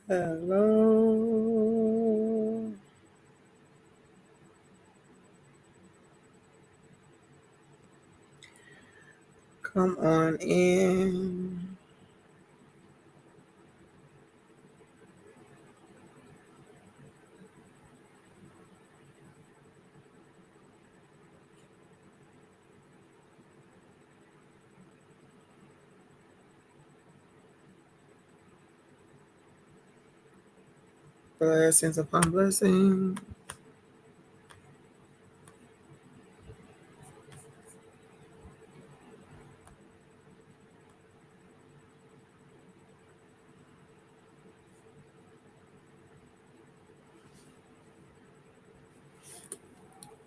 Hello. Come on in. Blessings upon blessings.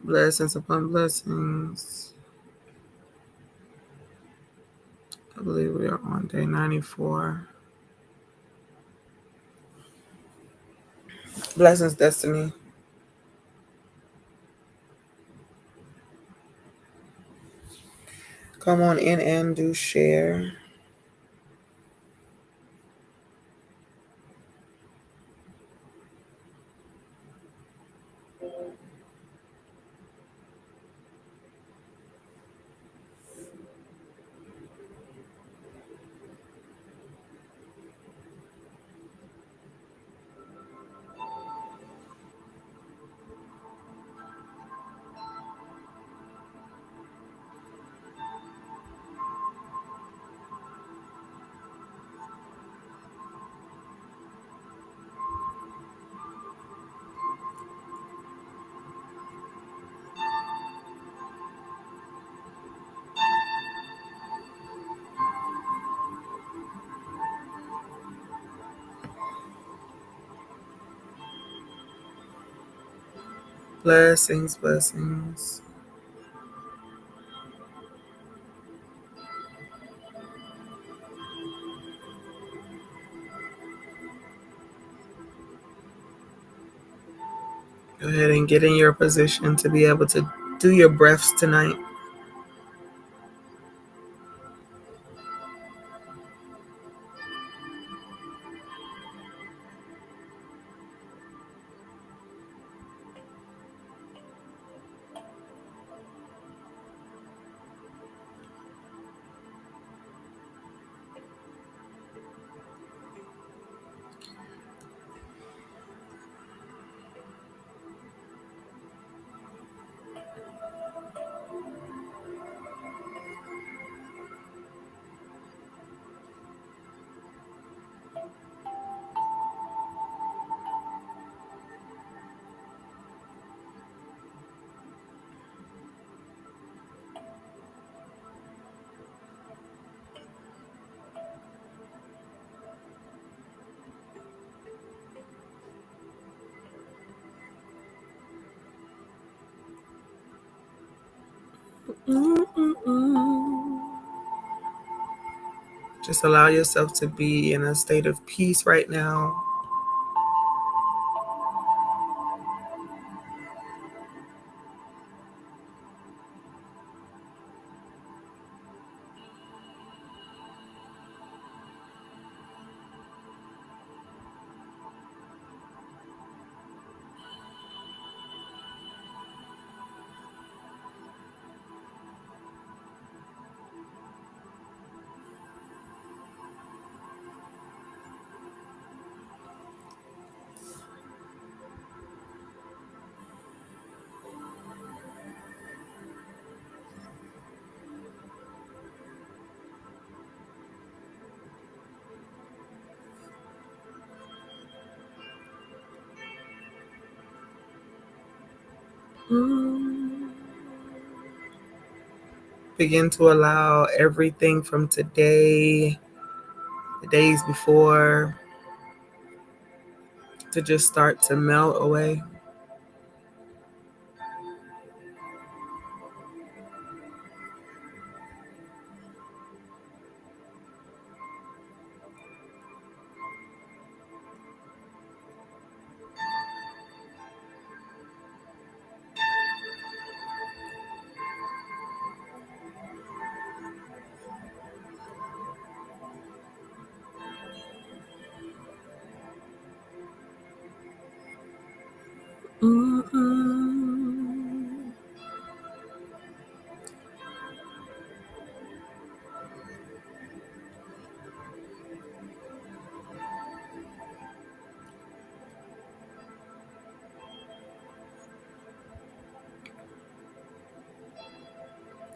Blessings upon blessings. I believe we are on day 94. Blessings, Destiny. Come on in and do share. Blessings, blessings. Go ahead and get in your position to be able to do your breaths tonight. Just allow yourself to be in a state of peace right now. Begin to allow everything from today, the days before, to just start to melt away. I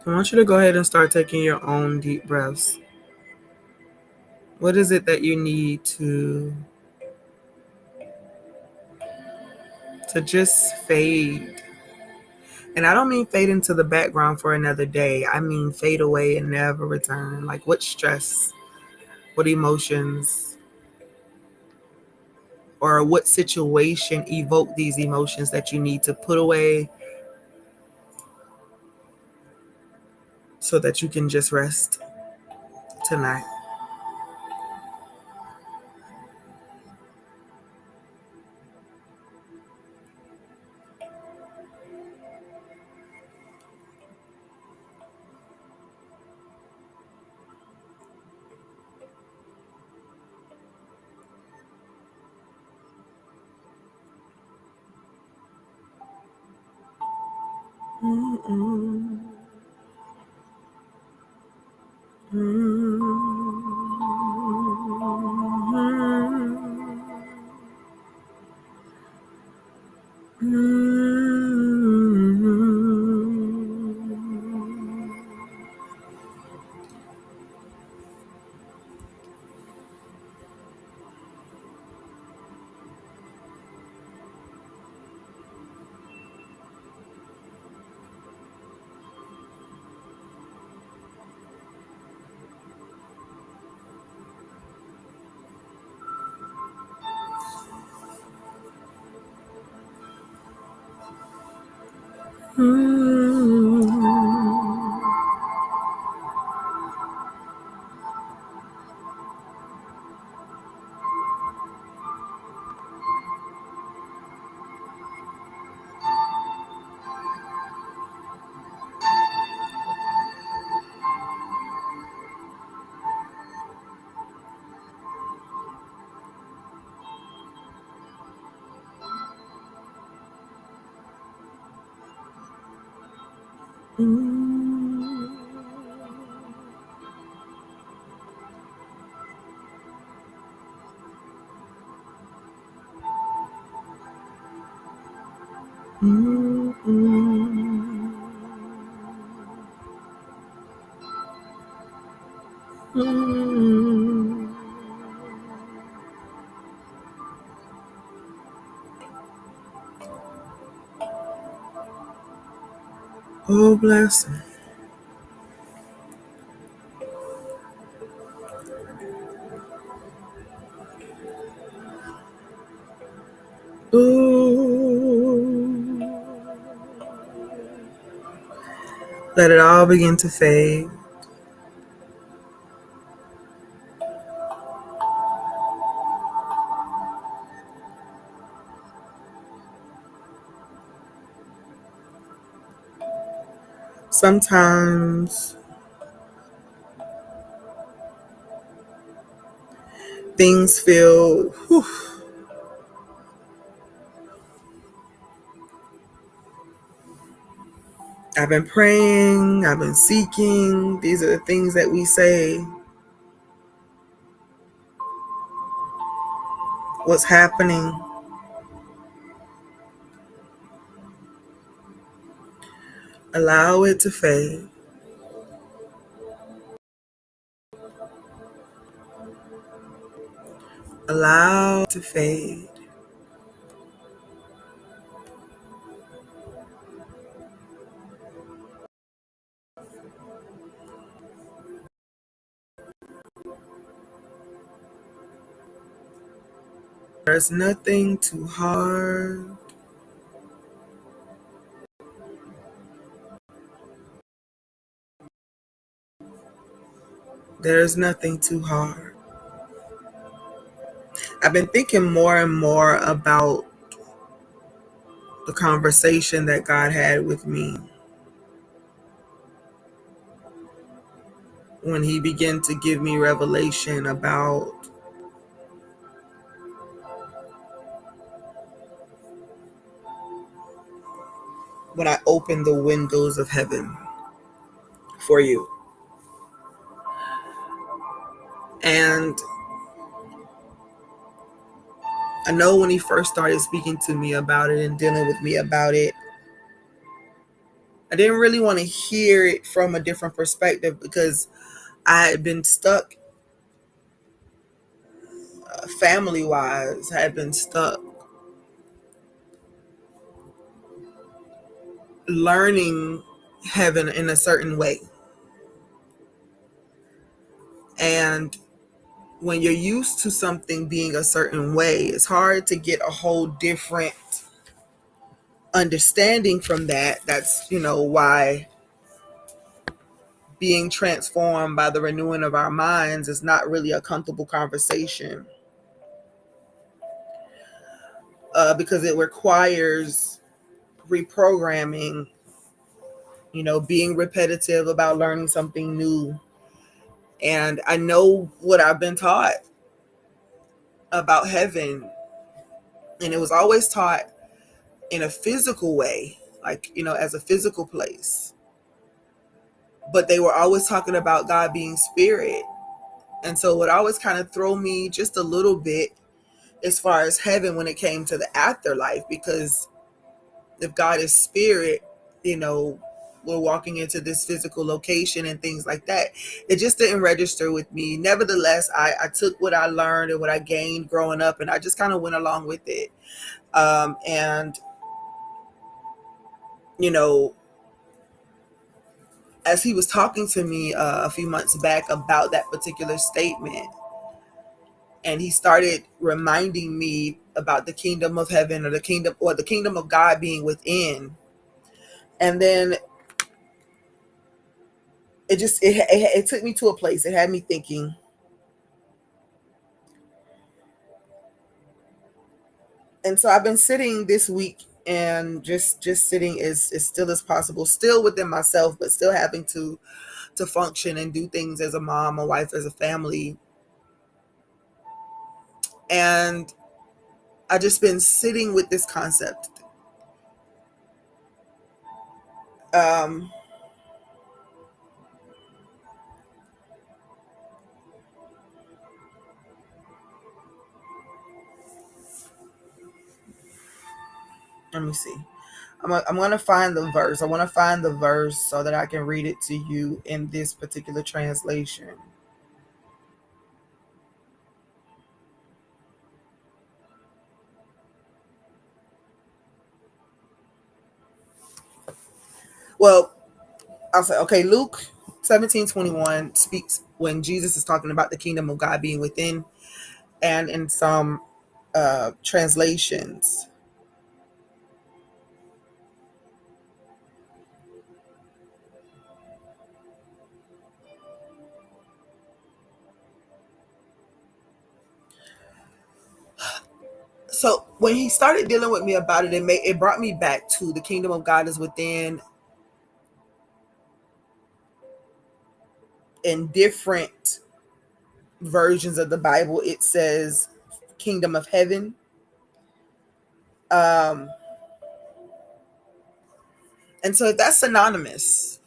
want you to go ahead and start taking your own deep breaths. What is it that you need to just fade? And I don't mean fade into the background for another day. I mean fade away and never return. Like what stress, what emotions, or what situation evoke these emotions that you need to put away so that you can just rest tonight. Mm-mm. Oh, bless him. Ooh. Let it all begin to fade. Sometimes things feel, whew. I've been praying, I've been seeking. These are the things that we say. What's happening? Allow it to fade. Allow it to fade. There's nothing too hard. There's nothing too hard. I've been thinking more and more about the conversation that God had with me when He began to give me revelation about when I open the windows of heaven for you. And I know when he first started speaking to me about it and dealing with me about it, I didn't really want to hear it from a different perspective because I had been stuck family wise, I had been stuck learning heaven in a certain way. And when you're used to something being a certain way, it's hard to get a whole different understanding from that. That's, why being transformed by the renewing of our minds is not really a comfortable conversation, because it requires reprogramming, being repetitive about learning something new. And I know what I've been taught about heaven, and it was always taught in a physical way, like, as a physical place. But they were always talking about God being spirit. And so it would always kind of throw me just a little bit as far as heaven when it came to the afterlife, because if God is spirit, you know, we're walking into this physical location and things like that. It just didn't register with me. Nevertheless, I took what I learned and what I gained growing up, and I just kind of went along with it. And, you know, as he was talking to me a few months back about that particular statement, and he started reminding me about the kingdom of heaven, or the kingdom of God being within. And then it took me to a place. It had me thinking. And so I've been sitting this week and just sitting as still as possible, still within myself, but still having to function and do things as a mom, a wife, as a family. And I just been sitting with this concept. Um, Let me see. I'm going to find the verse. I want to find the verse so that I can read it to you in this particular translation. Well, I'll say, okay, Luke 17:21 speaks when Jesus is talking about the kingdom of God being within, and in some translations. So when he started dealing with me about it, it brought me back to the kingdom of God is within. In different versions of the Bible, it says kingdom of heaven. Um, and so if that's synonymous,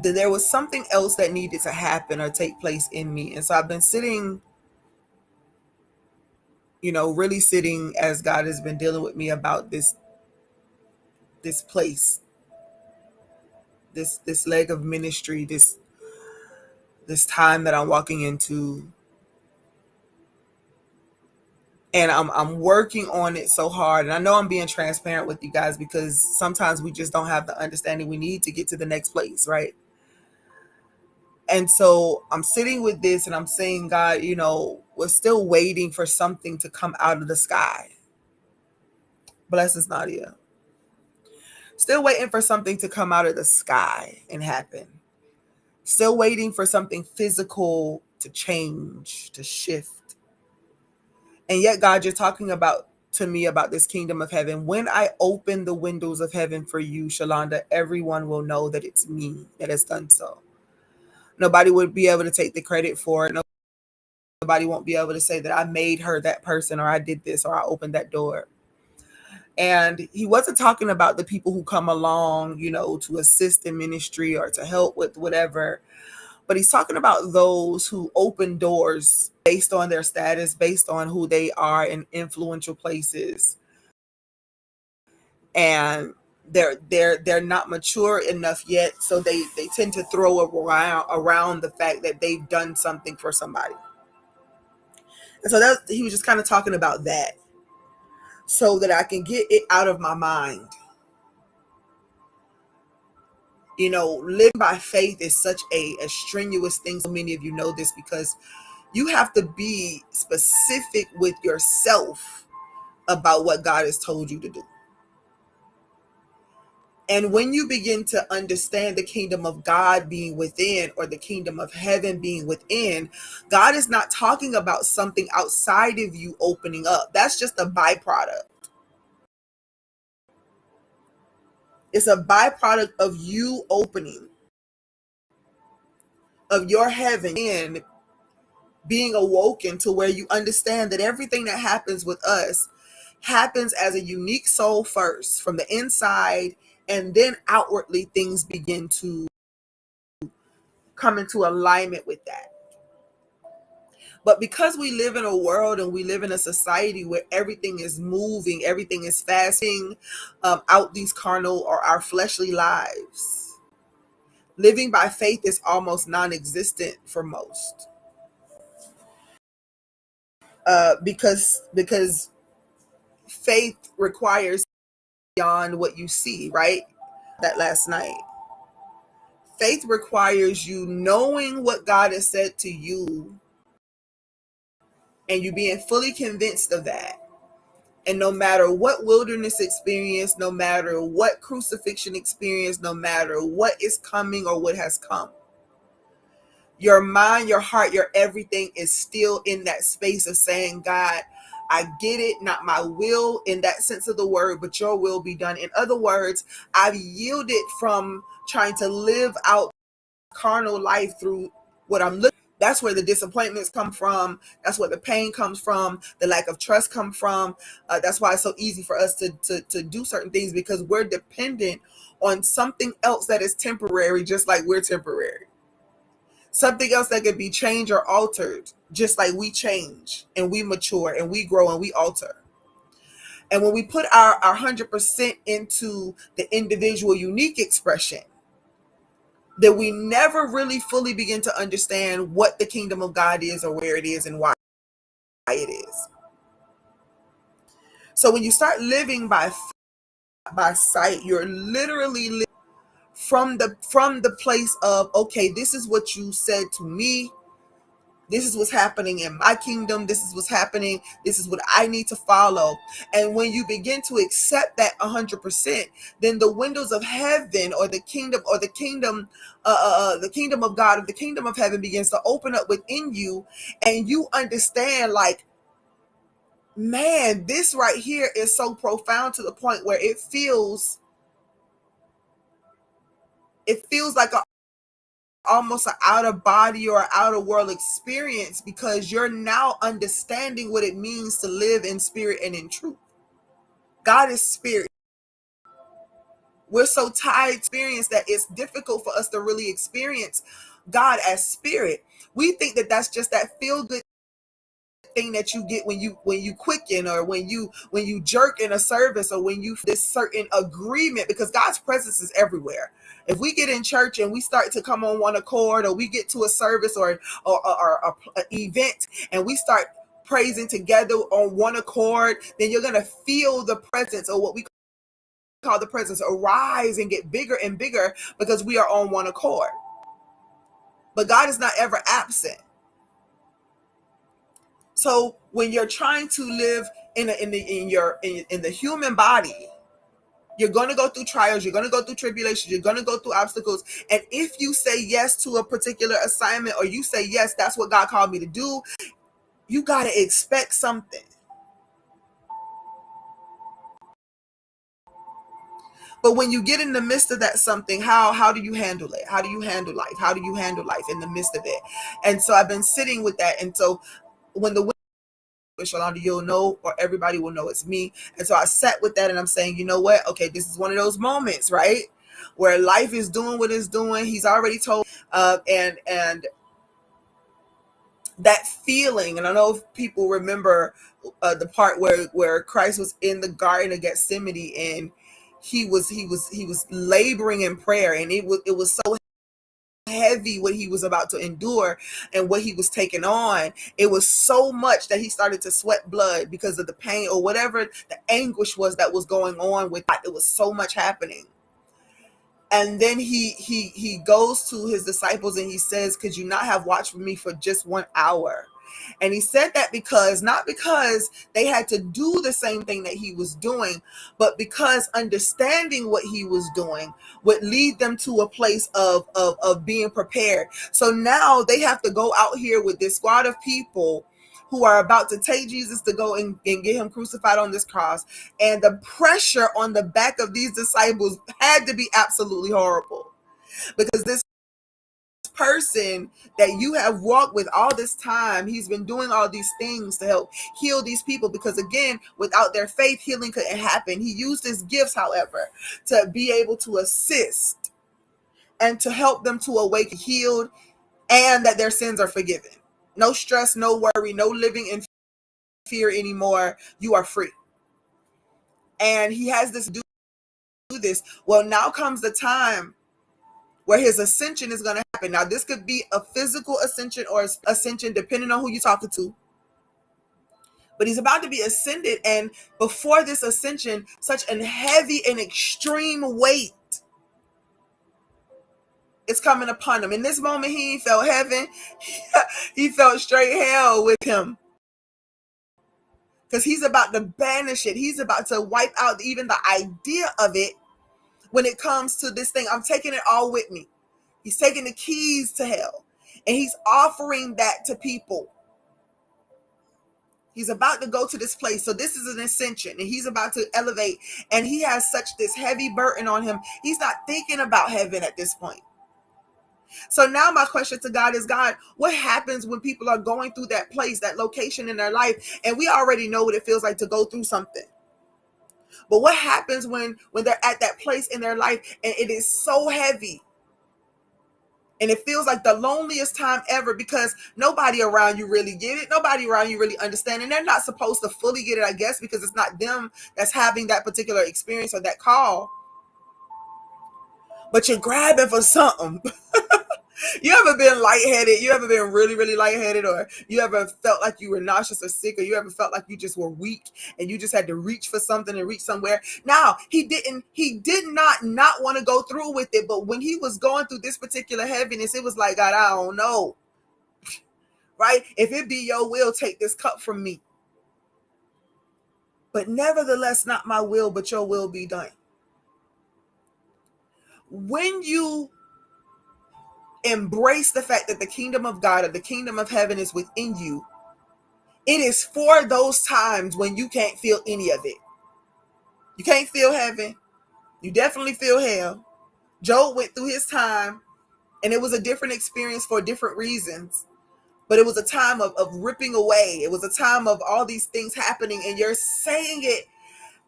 then there was something else that needed to happen or take place in me. And so I've been sitting, really sitting as God has been dealing with me about this place, this leg of ministry, this time that I'm walking into. And I'm working on it so hard. And I know I'm being transparent with you guys because sometimes we just don't have the understanding we need to get to the next place, right? And so I'm sitting with this and I'm saying, God, we're still waiting for something to come out of the sky. Blessings, Nadia. Still waiting for something to come out of the sky and happen. Still waiting for something physical to change, to shift. And yet, God, you're talking about to me about this kingdom of heaven. When I open the windows of heaven for you, Shalonda, everyone will know that it's me that has done so. Nobody would be able to take the credit for it. Nobody won't be able to say that I made her that person, or I did this, or I opened that door. And he wasn't talking about the people who come along, to assist in ministry or to help with whatever, but he's talking about those who open doors based on their status, based on who they are in influential places. And they're not mature enough yet, so they tend to throw around the fact that they've done something for somebody. And so that he was just kind of talking about that so that I can get it out of my mind. Living by faith is such a strenuous thing. So many of you know this because you have to be specific with yourself about what God has told you to do. And when you begin to understand the kingdom of God being within, or the kingdom of heaven being within, God is not talking about something outside of you opening up. That's just a byproduct. It's a byproduct of you opening, of your heaven and being awoken to where you understand that everything that happens with us happens as a unique soul first from the inside, and then outwardly things begin to come into alignment with that. But because we live in a world and we live in a society where everything is moving, everything is fasting out these carnal or our fleshly lives, living by faith is almost non-existent for most. Because faith requires beyond what you see, right? That last night. Faith requires you knowing what God has said to you and you being fully convinced of that. And no matter what wilderness experience, no matter what crucifixion experience, no matter what is coming or what has come, your mind, your heart, your everything is still in that space of saying, God, I get it, not my will in that sense of the word, but your will be done. In other words, I've yielded from trying to live out carnal life through what I'm looking. That's where the disappointments come from. That's where the pain comes from. The lack of trust comes from. That's why it's so easy for us to do certain things, because we're dependent on something else that is temporary, just like we're temporary. Something else that could be changed or altered, just like we change and we mature and we grow and we alter. And when we put our 100% into the individual unique expression, that we never really fully begin to understand what the kingdom of God is or where it is and why it is. So when you start living by sight, you're literally living from the place of, okay, this is what you said to me. This is what's happening in my kingdom. This is what's happening. This is what I need to follow. And when you begin to accept that 100%, then the windows of heaven, or the kingdom, the kingdom of God, or the kingdom of heaven begins to open up within you, and you understand, like, man, this right here is so profound to the point where it feels like almost an out of body or out of world experience, because you're now understanding what it means to live in spirit and in truth. God is spirit. We're so tied to experience that it's difficult for us to really experience God as spirit. We think that that's just that feel good thing that you get when you quicken, or when you jerk in a service, or when you this certain agreement, because God's presence is everywhere. If we get in church and we start to come on one accord, or we get to a service or an event, and we start praising together on one accord, then you're going to feel the presence, or what we call the presence, arise and get bigger and bigger, because we are on one accord. But God is not ever absent. So when you're trying to live in the human body, you're going to go through trials, you're going to go through tribulations, you're going to go through obstacles. And if you say yes to a particular assignment, or you say, yes, that's what God called me to do, you got to expect something. But when you get in the midst of that something, how do you handle it? How do you handle life? How do you handle life in the midst of it? And so I've been sitting with that. And so when the Shalonda, you'll know, or everybody will know it's me. And so I sat with that and I'm saying, you know what? Okay, this is one of those moments, right? Where life is doing what it's doing. He's already told, and that feeling, and I know if people remember the part where Christ was in the Garden of Gethsemane, and he was laboring in prayer, and it was so heavy what he was about to endure and what he was taking on. It was so much that he started to sweat blood because of the pain or whatever the anguish was that was going on with it. It was so much happening. And then he goes to his disciples and he says, could you not have watched with me for just 1 hour? And he said that because, not because they had to do the same thing that he was doing, but because understanding what he was doing would lead them to a place of being prepared. So now they have to go out here with this squad of people who are about to take Jesus to go and get him crucified on this cross. And the pressure on the back of these disciples had to be absolutely horrible, because this person that you have walked with all this time, he's been doing all these things to help heal these people, because again, without their faith, healing couldn't happen. He used his gifts, however, to be able to assist and to help them to awake healed, and that their sins are forgiven. No stress, no worry, no living in fear anymore. You are free. And he has this do this. Well, now comes the time where his ascension is going to happen. Now, this could be a physical ascension or ascension, depending on who you're talking to. But he's about to be ascended. And before this ascension, such a heavy and extreme weight is coming upon him. In this moment, he felt heaven. He felt straight hell with him. Because he's about to banish it. He's about to wipe out even the idea of it when it comes to this thing. I'm taking it all with me. He's taking the keys to hell, and he's offering that to people. He's about to go to this place. So this is an ascension, and he's about to elevate, and he has such this heavy burden on him. He's not thinking about heaven at this point. So now my question to God is, God, what happens when people are going through that place, that location in their life? And we already know what it feels like to go through something. But what happens when they're at that place in their life and it is so heavy? And it feels like the loneliest time ever, because nobody around you really get it. Nobody around you really understand. And they're not supposed to fully get it, I guess, because it's not them that's having that particular experience or that call. But you're grabbing for something. You ever been lightheaded? You ever been really, really lightheaded? Or you ever felt like you were nauseous or sick? Or you ever felt like you just were weak and you just had to reach for something and reach somewhere? Now, he did not want to go through with it. But when he was going through this particular heaviness, it was like, God, I don't know. Right? If it be your will, take this cup from me. But nevertheless, not my will, but your will be done. When you embrace the fact that the kingdom of God or the kingdom of heaven is within you, it is for those times when you can't feel any of it. You can't feel heaven. You definitely feel hell. Job went through his time, and it was a different experience for different reasons. But it was a time of ripping away. It was a time of all these things happening, and you're saying it.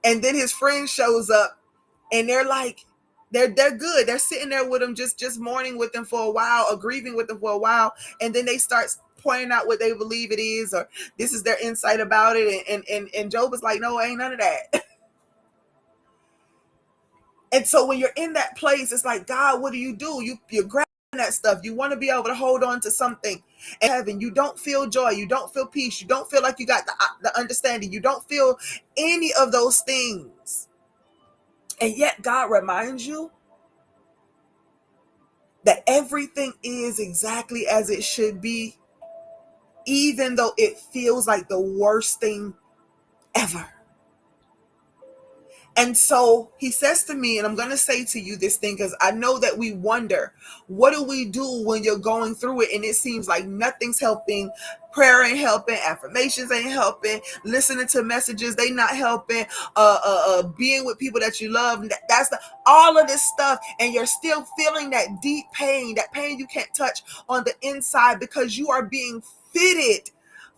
And then his friend shows up, and they're like, they're good. They're sitting there with him, just mourning with him for a while, or grieving with him for a while. And then they start pointing out what they believe it is, or this is their insight about it. And Job is like, no, ain't none of that. And so when you're in that place, it's like, God, what do? You're grabbing that stuff. You want to be able to hold on to something. And heaven, you don't feel joy. You don't feel peace. You don't feel like you got the understanding. You don't feel any of those things. And yet God reminds you that everything is exactly as it should be, even though it feels like the worst thing ever. And so he says to me, and I'm going to say to you this thing, because I know that we wonder, what do we do when you're going through it and it seems like nothing's helping? Prayer ain't helping, affirmations ain't helping, listening to messages, they not helping, being with people that you love, that's all of this stuff, and you're still feeling that deep pain, that pain you can't touch on the inside, because you are being fitted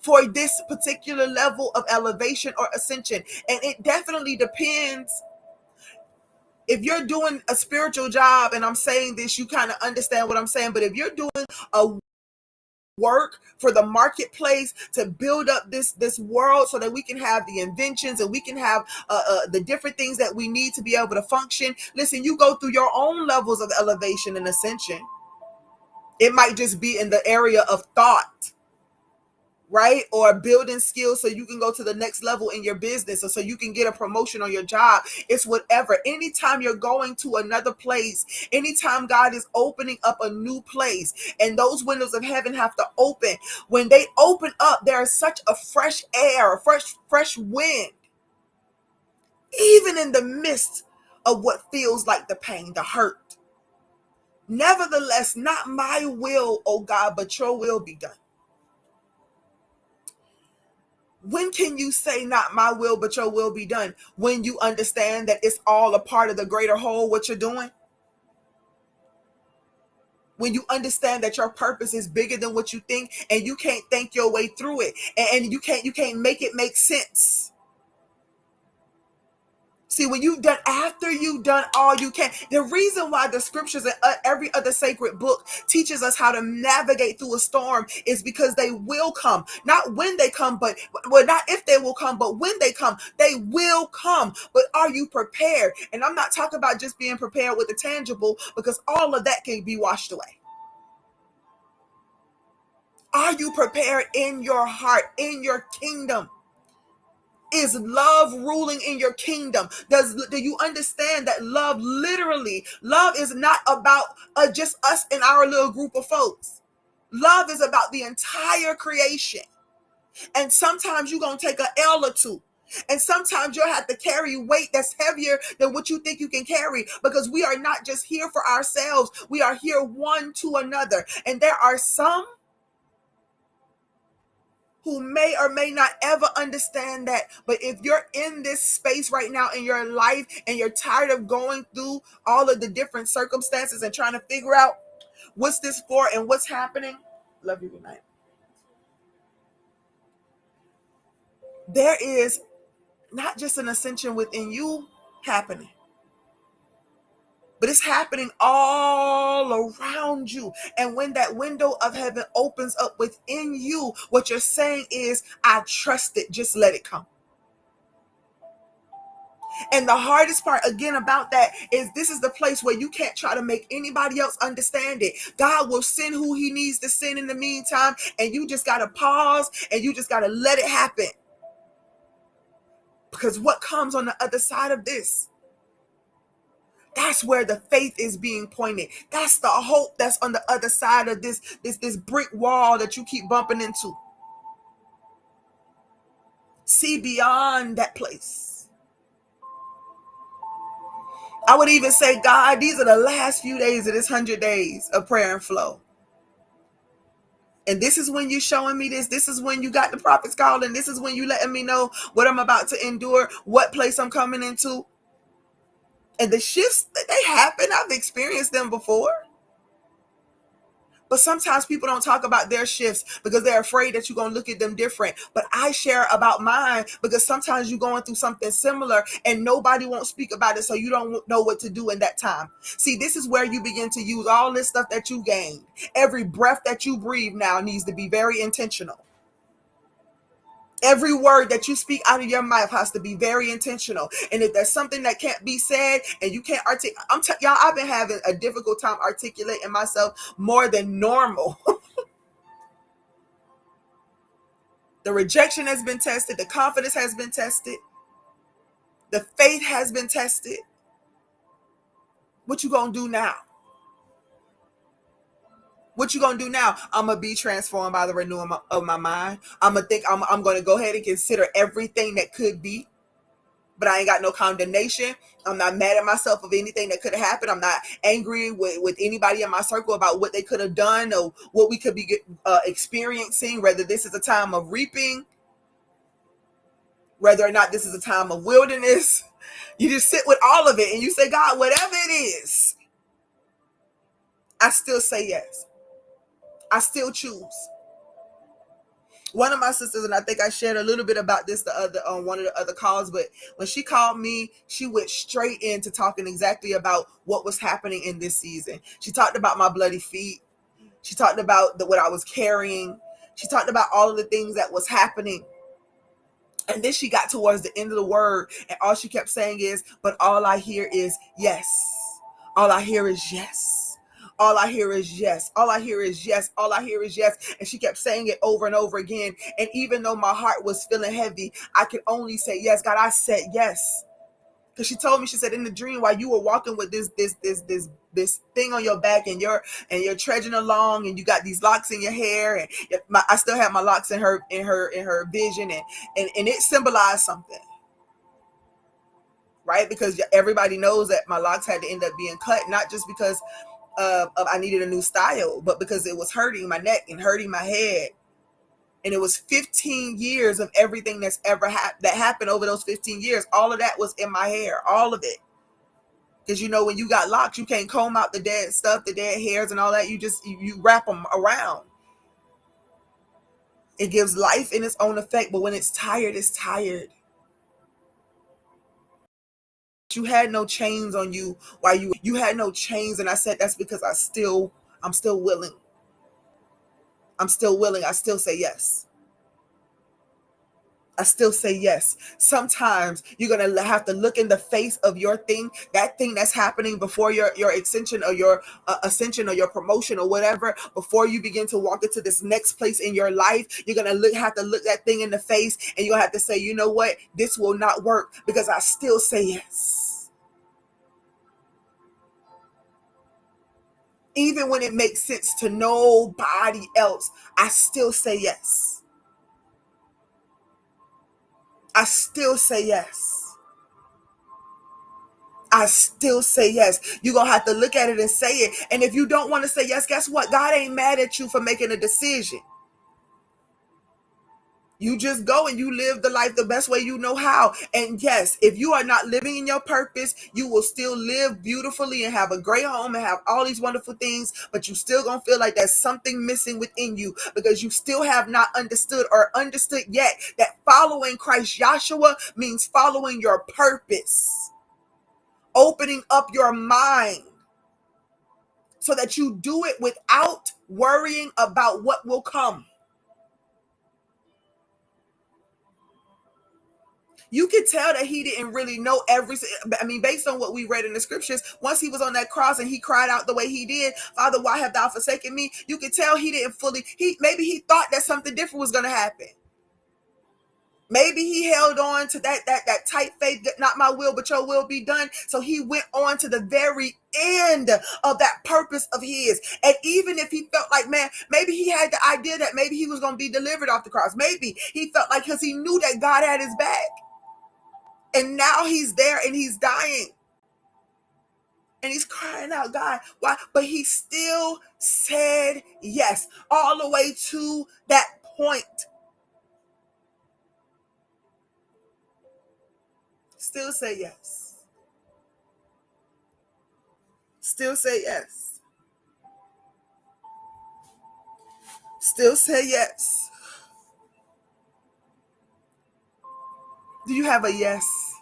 for this particular level of elevation or ascension. And it definitely depends. If you're doing a spiritual job, and I'm saying this, you kind of understand what I'm saying, but if you're doing a work for the marketplace to build up this world so that we can have the inventions and we can have the different things that we need to be able to function. Listen, you go through your own levels of elevation and ascension. It might just be in the area of thought, right? Or building skills so you can go to the next level in your business, or so you can get a promotion on your job. It's whatever. Anytime you're going to another place, anytime God is opening up a new place, and those windows of heaven have to open, when they open up, there is such a fresh air, fresh wind, even in the midst of what feels like the pain, the hurt. Nevertheless, not my will, oh God, but your will be done. When can you say not my will, but your will be done? When you understand that it's all a part of the greater whole, what you're doing. When you understand that your purpose is bigger than what you think, and you can't think your way through it, and you can't make it make sense. See, when you've done, after you've done all you can, the reason why the scriptures and every other sacred book teaches us how to navigate through a storm is because they will come. Not when they come, but, well, not if they will come, but when they come, they will come. But are you prepared? And I'm not talking about just being prepared with the tangible, because all of that can be washed away. Are you prepared in your heart, in your kingdom? Is love ruling in your kingdom? Do you understand that love, literally, love is not about just us and our little group of folks. Love is about the entire creation. And sometimes you're going to take an L or two. And sometimes you'll have to carry weight that's heavier than what you think you can carry, because we are not just here for ourselves. We are here one to another. And there are some who may or may not ever understand that. But if you're in this space right now in your life, and you're tired of going through all of the different circumstances and trying to figure out what's this for and what's happening, love you, good night. There is not just an ascension within you happening, but it's happening all around you. And when that window of heaven opens up within you, what you're saying is, I trust it, just let it come. And the hardest part again about that is, this is the place where you can't try to make anybody else understand it. God will send who he needs to send in the meantime, and you just got to pause and you just got to let it happen. Because what comes on the other side of this, that's where the faith is being pointed. That's the hope that's on the other side of this brick wall that you keep bumping into. See beyond that place. I would even say, God, these are the last few days of this 100 days of prayer and flow. And this is when you're showing me this. This is when you got the prophets calling. This is when you letting me know what I'm about to endure, what place I'm coming into. And the shifts, they happen. I've experienced them before. But sometimes people don't talk about their shifts because they're afraid that you're going to look at them different. But I share about mine because sometimes you're going through something similar and nobody won't speak about it, so you don't know what to do in that time. See, this is where you begin to use all this stuff that you gained. Every breath that you breathe now needs to be very intentional. Every word that you speak out of your mouth has to be very intentional. And if there's something that can't be said and you can't articulate, y'all, I've been having a difficult time articulating myself more than normal. The rejection has been tested. The confidence has been tested. The faith has been tested. What you gonna do now? What you gonna do now? I'm gonna be transformed by the renewing of my mind. I'm gonna go ahead and consider everything that could be. But I ain't got no condemnation. I'm not mad at myself of anything that could have happened. I'm not angry with anybody in my circle about what they could have done or what we could be experiencing, whether this is a time of reaping, whether or not this is a time of wilderness. You just sit with all of it and you say, God, whatever it is, I still say yes. I still choose. One of my sisters, and I think I shared a little bit about this the other on one of the other calls, but when she called me, she went straight into talking exactly about what was happening in this season. She talked about my bloody feet. She talked about what I was carrying. She talked about all of the things that was happening. And then she got towards the end of the word, and all she kept saying is, but all I hear is yes. All I hear is yes. All I hear is yes. All I hear is yes. All I hear is yes. And she kept saying it over and over again. And even though my heart was feeling heavy, I could only say yes. God, I said yes. Because she told me, she said, in the dream, while you were walking with this thing on your back, and you're trudging along, and you got these locks in your hair, and I still have my locks in her vision, and it symbolized something, right? Because everybody knows that my locks had to end up being cut, not just because of I needed a new style, but because it was hurting my neck and hurting my head. And it was 15 years of everything that's ever that happened over those 15 years. All of that was in my hair, all of it. Because when you got locks, you can't comb out the dead stuff, the dead hairs and all that. You wrap them around. It gives life in its own effect, but when it's tired, it's tired. You had no chains on you while you had no chains, and I said that's because I'm still willing. I'm still willing. I still say yes. I still say yes. Sometimes you're gonna have to look in the face of your thing, that thing that's happening before your extension or your ascension or your promotion or whatever. Before you begin to walk into this next place in your life, you're gonna have to look that thing in the face, and you're gonna have to say, you know what, this will not work because I still say yes, even when it makes sense to nobody else. I still say yes. I still say yes. I still say yes. You're going to have to look at it and say it. And if you don't want to say yes, guess what? God ain't mad at you for making a decision. You just go and you live the life the best way you know how. And yes, if you are not living in your purpose, you will still live beautifully and have a great home and have all these wonderful things, but you still gonna feel like there's something missing within you because you still have not understood yet that following Christ Joshua means following your purpose, opening up your mind, so that you do it without worrying about what will come. You could tell that he didn't really know based on what we read in the scriptures, once he was on that cross and he cried out the way he did, Father, why have thou forsaken me? You could tell he didn't fully, maybe he thought that something different was going to happen. Maybe he held on to that tight faith, that not my will, but your will be done. So he went on to the very end of that purpose of his. And even if he felt like, man, maybe he had the idea that maybe he was going to be delivered off the cross. Maybe he felt like, because he knew that God had his back. And now he's there and he's dying. And he's crying out, God, why? But he still said yes, all the way to that point. Still say yes. Still say yes. Still say yes. Do you have a yes?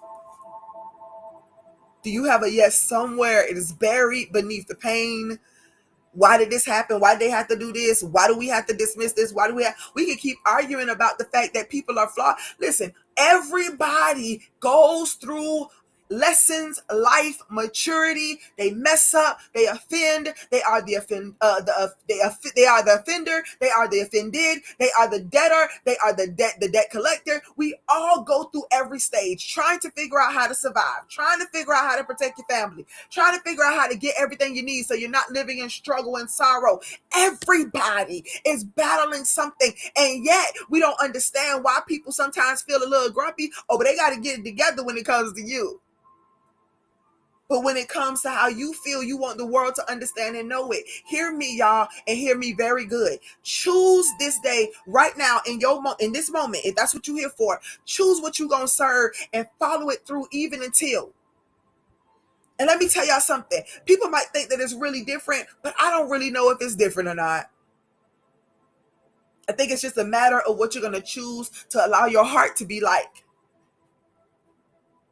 Do you have a yes somewhere? It is buried beneath the pain. Why did this happen? Why did they have to do this? Why do we have to dismiss this? Why do we can keep arguing about the fact that people are flawed. Listen, everybody goes through lessons, life, maturity. They mess up, they offend, they are the they are the offender, they are the offended, they are the debtor, they are the debt collector. We all go through every stage trying to figure out how to survive, trying to figure out how to protect your family, trying to figure out how to get everything you need so you're not living in struggle and sorrow. Everybody is battling something, and yet we don't understand why people sometimes feel a little grumpy. Oh, but they got to get it together when it comes to you. But when it comes to how you feel, you want the world to understand and know it. Hear me, y'all, and hear me very good. Choose this day right now in this moment. If that's what you're here for, choose what you're going to serve and follow it through even until. And let me tell y'all something. People might think that it's really different, but I don't really know if it's different or not. I think it's just a matter of what you're going to choose to allow your heart to be like.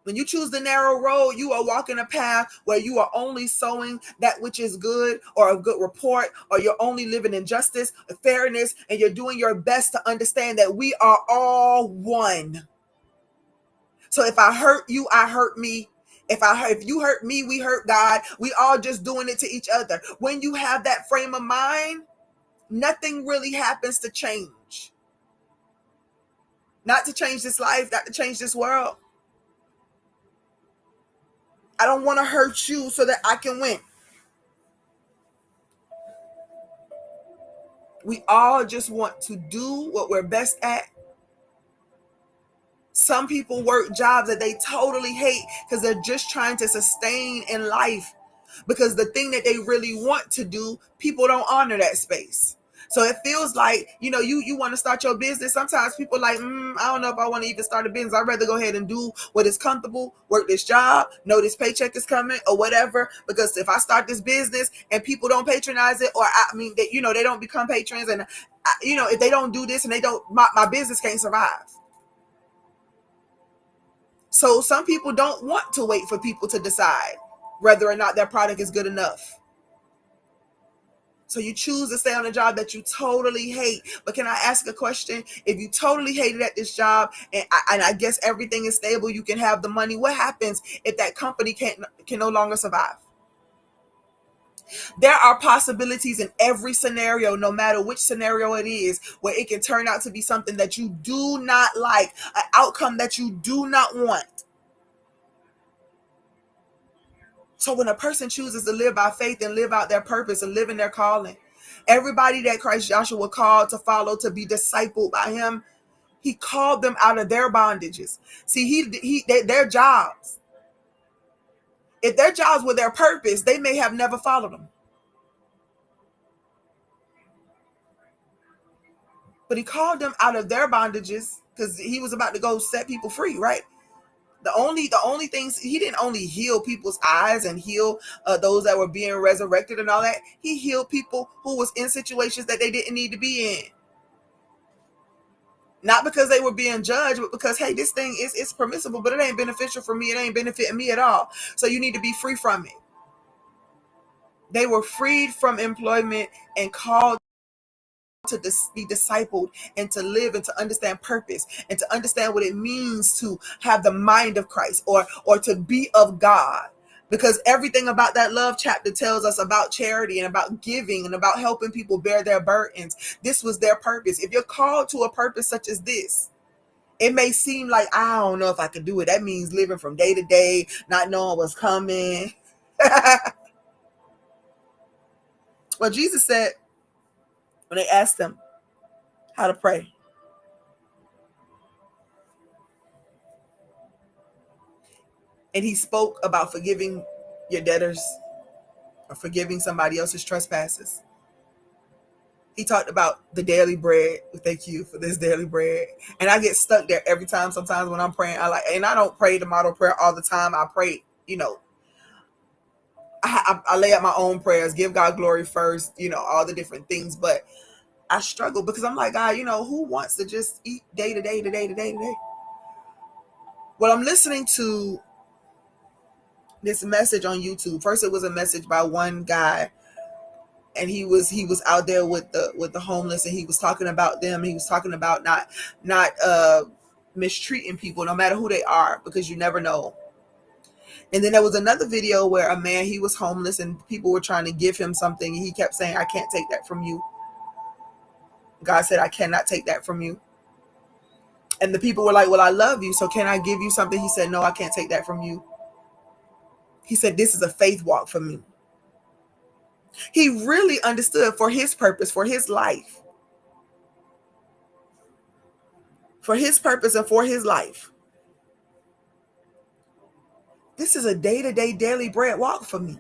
When you choose the narrow road, you are walking a path where you are only sowing that which is good or a good report, or you're only living in justice, fairness, and you're doing your best to understand that we are all one. So if I hurt you, I hurt me. If you hurt me, we hurt God. We all just doing it to each other. When you have that frame of mind, nothing really happens to change. Not to change this life, not to change this world. I don't want to hurt you so that I can win. We all just want to do what we're best at. Some people work jobs that they totally hate because they're just trying to sustain in life. Because the thing that they really want to do, people don't honor that space. So it feels like, you want to start your business. Sometimes people like, I don't know if I want to even start a business. I'd rather go ahead and do what is comfortable, work this job, know this paycheck is coming or whatever. Because if I start this business and people don't patronize it, or they don't become patrons, and if they don't do this and they don't, my business can't survive. So some people don't want to wait for people to decide whether or not their product is good enough. So you choose to stay on a job that you totally hate. But can I ask a question? If you totally hated at this job, and I guess everything is stable, you can have the money, what happens if that company can no longer survive? There are possibilities in every scenario, no matter which scenario it is, where it can turn out to be something that you do not like, an outcome that you do not want. So when a person chooses to live by faith and live out their purpose and live in their calling, everybody that Christ Joshua called to follow, to be discipled by him, he called them out of their bondages. See, their jobs. If their jobs were their purpose, they may have never followed him. But he called them out of their bondages because he was about to go set people free, right? The only things, he didn't only heal people's eyes and heal those that were being resurrected and all that. He healed people who was in situations that they didn't need to be in. Not because they were being judged, but because, hey, this thing it's permissible, but it ain't beneficial for me. It ain't benefiting me at all. So you need to be free from it. They were freed from employment and called to be discipled and to live and to understand purpose and to understand what it means to have the mind of Christ or to be of God. Because everything about that love chapter tells us about charity and about giving and about helping people bear their burdens. This was their purpose. If you're called to a purpose such as this, it may seem like, I don't know if I can do it. That means living from day to day, not knowing what's coming. Well, Jesus said, when they asked him how to pray, and he spoke about forgiving your debtors or forgiving somebody else's trespasses. He talked about the daily bread. Thank you for this daily bread. And I get stuck there every time. Sometimes when I'm praying, and I don't pray the model prayer all the time. I pray, I lay out my own prayers, give God glory first, all the different things. But I struggle because I'm like, God, who wants to just eat day to day to day to day to day? Well, I'm listening to this message on YouTube. First, it was a message by one guy, and he was out there with the homeless, and he was talking about them. He was talking about not mistreating people, no matter who they are, because you never know. And then there was another video where a man, he was homeless, and people were trying to give him something. And he kept saying, I can't take that from you. God said, I cannot take that from you. And the people were like, well, I love you, so can I give you something? He said, no, I can't take that from you. He said, this is a faith walk for me. He really understood for his purpose, for his life. For his purpose and for his life. This is a day-to-day daily bread walk for me.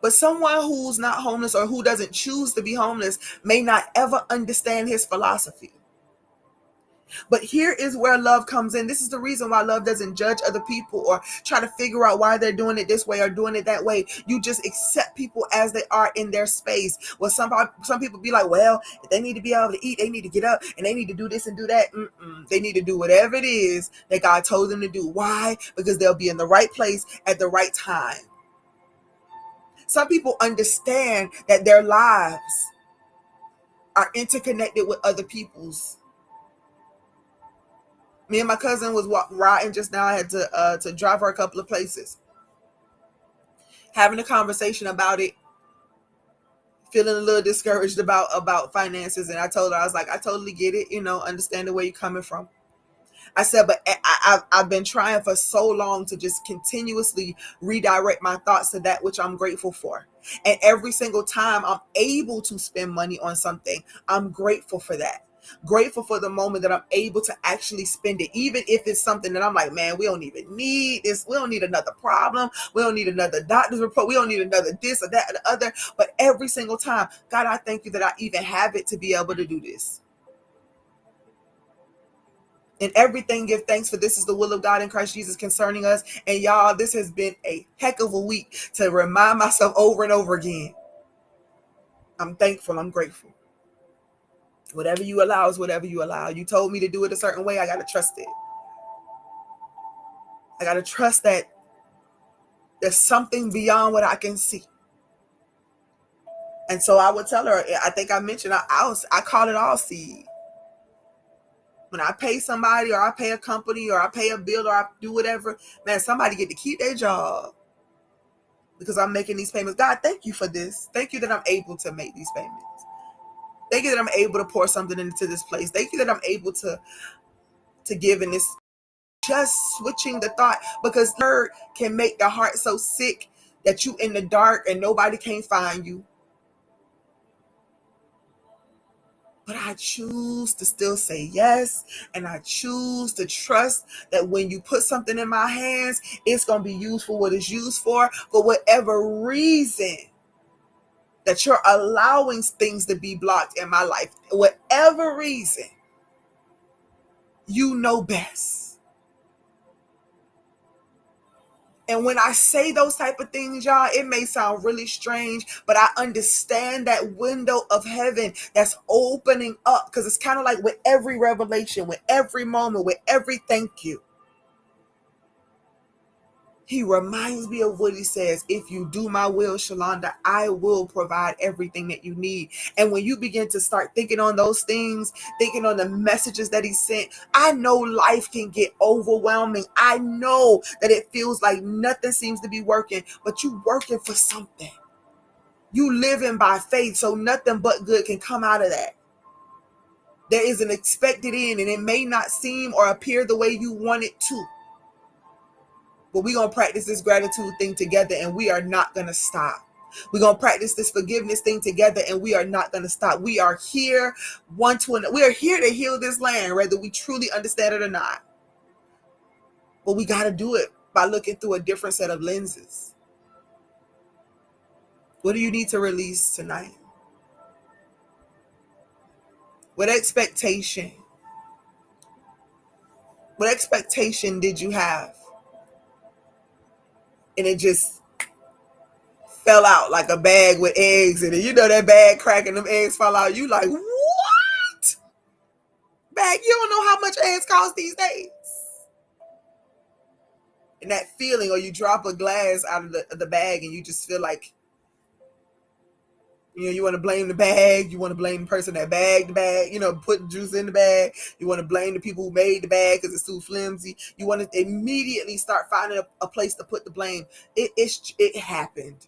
But someone who's not homeless or who doesn't choose to be homeless may not ever understand his philosophy. But here is where love comes in. This is the reason why love doesn't judge other people or try to figure out why they're doing it this way or doing it that way. You just accept people as they are in their space. Well, some people be like, well, if they need to be able to eat, they need to get up and they need to do this and do that. They need to do whatever it is that God told them to do. Why? Because they'll be in the right place at the right time. Some people understand that their lives are interconnected with other people's. Me and my cousin was riding just now. I had to drive her a couple of places, having a conversation about it, feeling a little discouraged about finances. And I told her, I was like, I totally get it, understand the way you're coming from. I said, but I've been trying for so long to just continuously redirect my thoughts to that which I'm grateful for. And every single time I'm able to spend money on something, I'm grateful for that. Grateful for the moment that I'm able to actually spend it, even if it's something that I'm like, man, we don't even need this. We don't need another problem. We don't need another doctor's report. We don't need another this or that or the other. But every single time, God, I thank you that I even have it to be able to do this. In everything, give thanks, for this is the will of God in Christ Jesus concerning us. And y'all, this has been a heck of a week to remind myself over and over again. I'm thankful. I'm grateful. Whatever you allow is whatever you allow. You told me to do it a certain way. I got to trust it. I got to trust that there's something beyond what I can see. And so I would tell her, I think I mentioned, I call it all seed. When I pay somebody or I pay a company or I pay a bill or I do whatever, man, somebody get to keep their job because I'm making these payments. God, thank you for this. Thank you that I'm able to make these payments. Thank you that I'm able to pour something into this place. Thank you that I'm able to give in this. Just switching the thought, because hurt can make the heart so sick that you in the dark and nobody can find you. But I choose to still say yes, and I choose to trust that when you put something in my hands, it's going to be used for what it's used for whatever reason that you're allowing things to be blocked in my life. Whatever reason, you know best. And when I say those type of things, y'all, it may sound really strange, but I understand that window of heaven that's opening up, because it's kind of like with every revelation, with every moment, with every thank you. He reminds me of what he says. If you do my will, Shalonda, I will provide everything that you need. And when you begin to start thinking on those things, thinking on the messages that he sent, I know life can get overwhelming. I know that it feels like nothing seems to be working, but you working for something. You living by faith, so nothing but good can come out of that. There is an expected end, and it may not seem or appear the way you want it to. But we're going to practice this gratitude thing together, and we are not going to stop. We're going to practice this forgiveness thing together, and we are not going to stop. We are here one to another. We are here to heal this land, whether we truly understand it or not. But we got to do it by looking through a different set of lenses. What do you need to release tonight? What expectation did you have? And it just fell out like a bag with eggs in it. You know that bag crack and them eggs fall out. You like, what? Bag, you don't know how much eggs cost these days. And that feeling, or you drop a glass out of the bag and you just feel like, you want to blame the bag. You want to blame the person that bagged the bag, put the juice in the bag. You want to blame the people who made the bag because it's too flimsy. You want to immediately start finding a place to put the blame. It happened.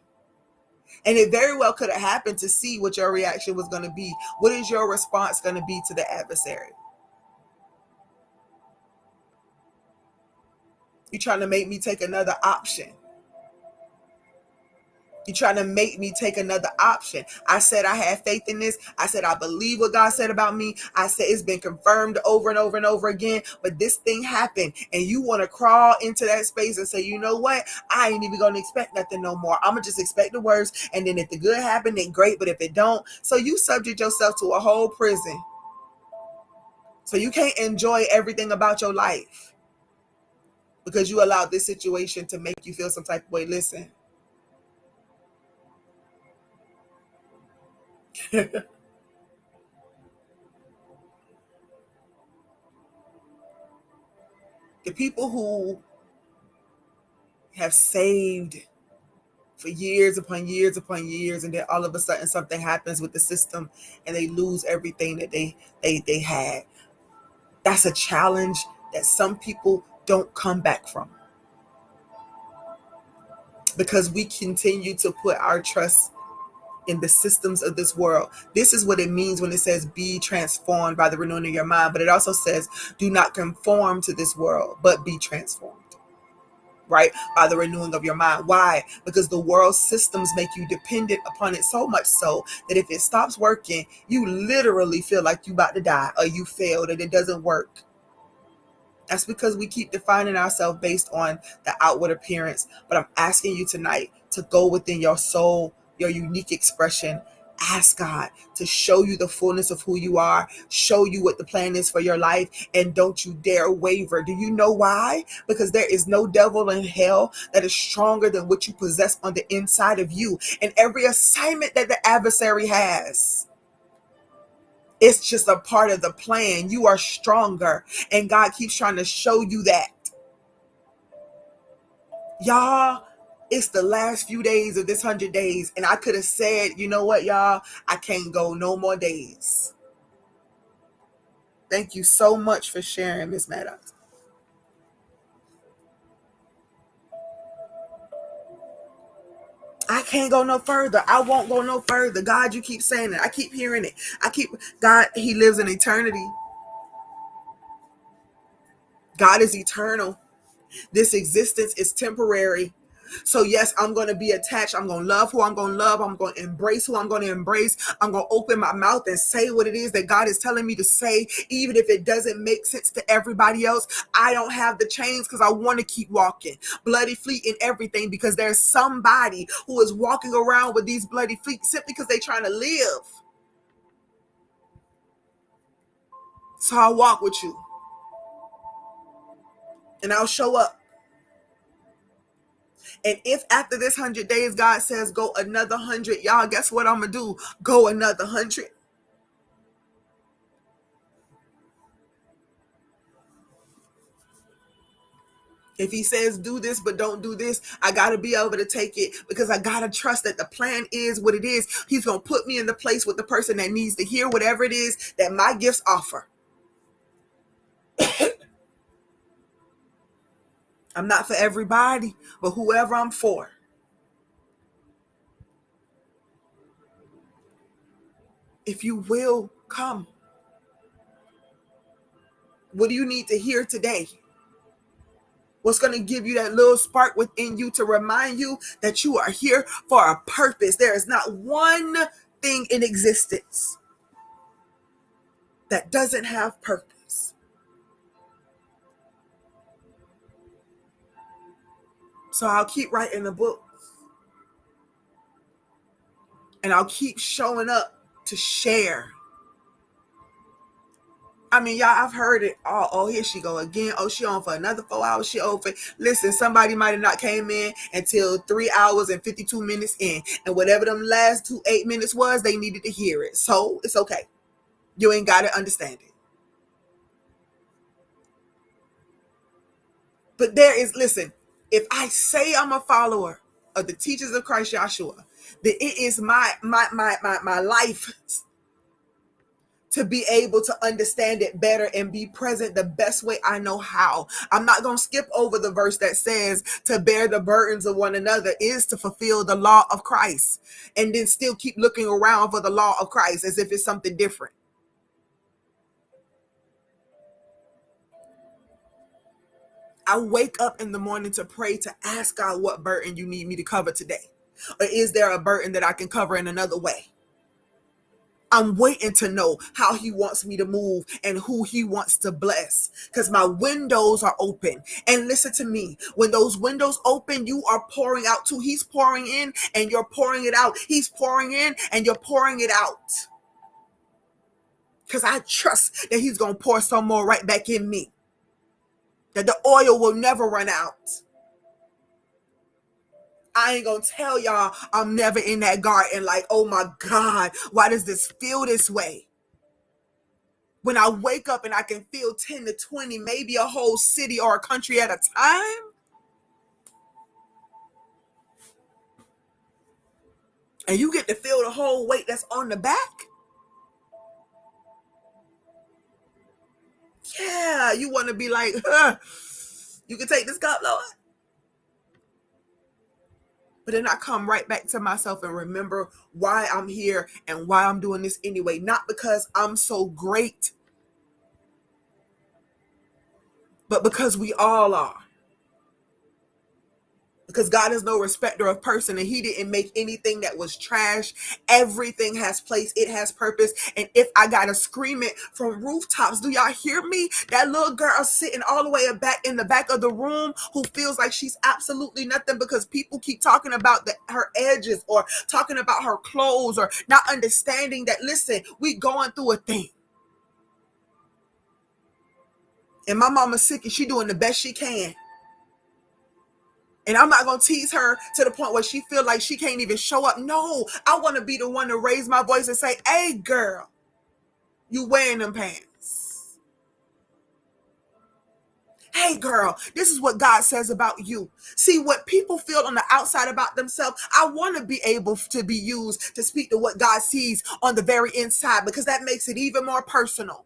And it very well could have happened to see what your reaction was going to be. What is your response going to be to the adversary? You're trying to make me take another option. You're trying to make me take another option. I said I had faith in this. I said I believe what God said about me. I said it's been confirmed over and over and over again. But this thing happened, and you want to crawl into that space and say, you know what? I ain't even going to expect nothing no more. I'm going to just expect the worst. And then if the good happen, then great. But if it don't, so you subject yourself to a whole prison So you can't enjoy everything about your life because you allowed this situation to make you feel some type of way. Listen, the people who have saved for years upon years upon years, and then all of a sudden something happens with the system and they lose everything that they had. That's a challenge that some people don't come back from because we continue to put our trust in the systems of this world. This is what it means when it says be transformed by the renewing of your mind, but it also says do not conform to this world, but be transformed, right? By the renewing of your mind. Why? Because the world's systems make you dependent upon it so much so that if it stops working, you literally feel like you about to die or you failed and it doesn't work. That's because we keep defining ourselves based on the outward appearance. But I'm asking you tonight to go within your soul, your unique expression. Ask God to show you the fullness of who you are, show you what the plan is for your life, and don't you dare waver. Do you know why? Because there is no devil in hell that is stronger than what you possess on the inside of you. And every assignment that the adversary has, it's just a part of the plan. You are stronger, and God keeps trying to show you that. Y'all, it's the last few days of this 100 days, and I could have said, you know what, y'all, I can't go no more days. Thank you so much for sharing, Miss Maddox. I can't go no further. I won't go no further. God, you keep saying it. I keep hearing it. God, He lives in eternity. God is eternal. This existence is temporary. So yes, I'm going to be attached. I'm going to love who I'm going to love. I'm going to embrace who I'm going to embrace. I'm going to open my mouth and say what it is that God is telling me to say, even if it doesn't make sense to everybody else. I don't have the chains because I want to keep walking. Bloody feet and everything, because there's somebody who is walking around with these bloody feet simply because they're trying to live. So I'll walk with you and I'll show up. And if after this 100 days, God says, go another 100, y'all, guess what I'm going to do? Go another 100. If He says do this, but don't do this, I got to be able to take it because I got to trust that the plan is what it is. He's going to put me in the place with the person that needs to hear whatever it is that my gifts offer. I'm not for everybody, but whoever I'm for. If you will come, what do you need to hear today? What's going to give you that little spark within you to remind you that you are here for a purpose? There is not one thing in existence that doesn't have purpose. So I'll keep writing the book and I'll keep showing up to share. I mean, y'all, I've heard it all. Oh, here she go again. Oh, she on for another 4 hours. She over. Listen, somebody might have not came in until 3 hours and 52 minutes in. And whatever them last 8 minutes was, they needed to hear it. So it's okay. You ain't got to understand it. But listen, if I say I'm a follower of the teachers of Christ Yahshua, that it is my life to be able to understand it better and be present the best way I know how. I'm not going to skip over the verse that says to bear the burdens of one another is to fulfill the law of Christ, and then still keep looking around for the law of Christ as if it's something different. I wake up in the morning to pray, to ask God what burden you need me to cover today. Or is there a burden that I can cover in another way? I'm waiting to know how He wants me to move and who He wants to bless, because my windows are open. And listen to me, when those windows open, you are pouring out too. He's pouring in and you're pouring it out. He's pouring in and you're pouring it out. because I trust that he's going to pour some more right back in me, that the oil will never run out. I ain't going to tell y'all I'm never in that garden like, oh my God, why does this feel this way? When I wake up and I can feel 10 to 20, maybe a whole city or a country at a time. And you get to feel the whole weight that's on the back. Yeah, you want to be like, you can take this cup, Lord. But then I come right back to myself and remember why I'm here and why I'm doing this anyway. Not because I'm so great, but because we all are. Because God is no respecter of person, and he didn't make anything that was trash. Everything has place. It has purpose. And if I got to scream it from rooftops, do y'all hear me? That little girl sitting all the way back in the back of the room who feels like she's absolutely nothing because people keep talking about her edges or talking about her clothes or not understanding that, listen, we going through a thing. And my mama's sick and she doing the best she can. And I'm not going to tease her to the point where she feel like she can't even show up. No, I want to be the one to raise my voice and say, hey, girl, you wearing them pants. Hey, girl, this is what God says about you. See, what people feel on the outside about themselves, I want to be able to be used to speak to what God sees on the very inside, because that makes it even more personal.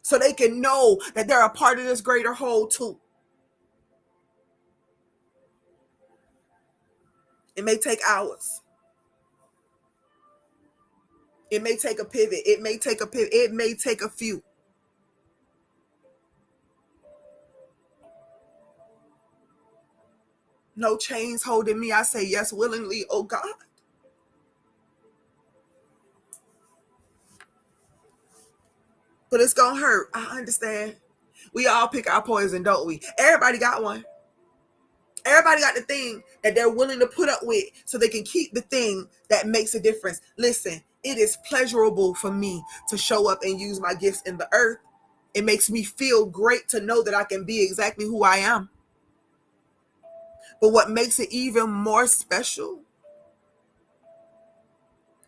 So they can know that they're a part of this greater whole too. It may take hours. It may take a pivot. It may take a pivot. It may take a few. No chains holding me. I say yes willingly, oh God. But it's going to hurt. I understand. We all pick our poison, don't we? Everybody got one. Everybody got the thing that they're willing to put up with so they can keep the thing that makes a difference. Listen, it is pleasurable for me to show up and use my gifts in the earth. It makes me feel great to know that I can be exactly who I am. But what makes it even more special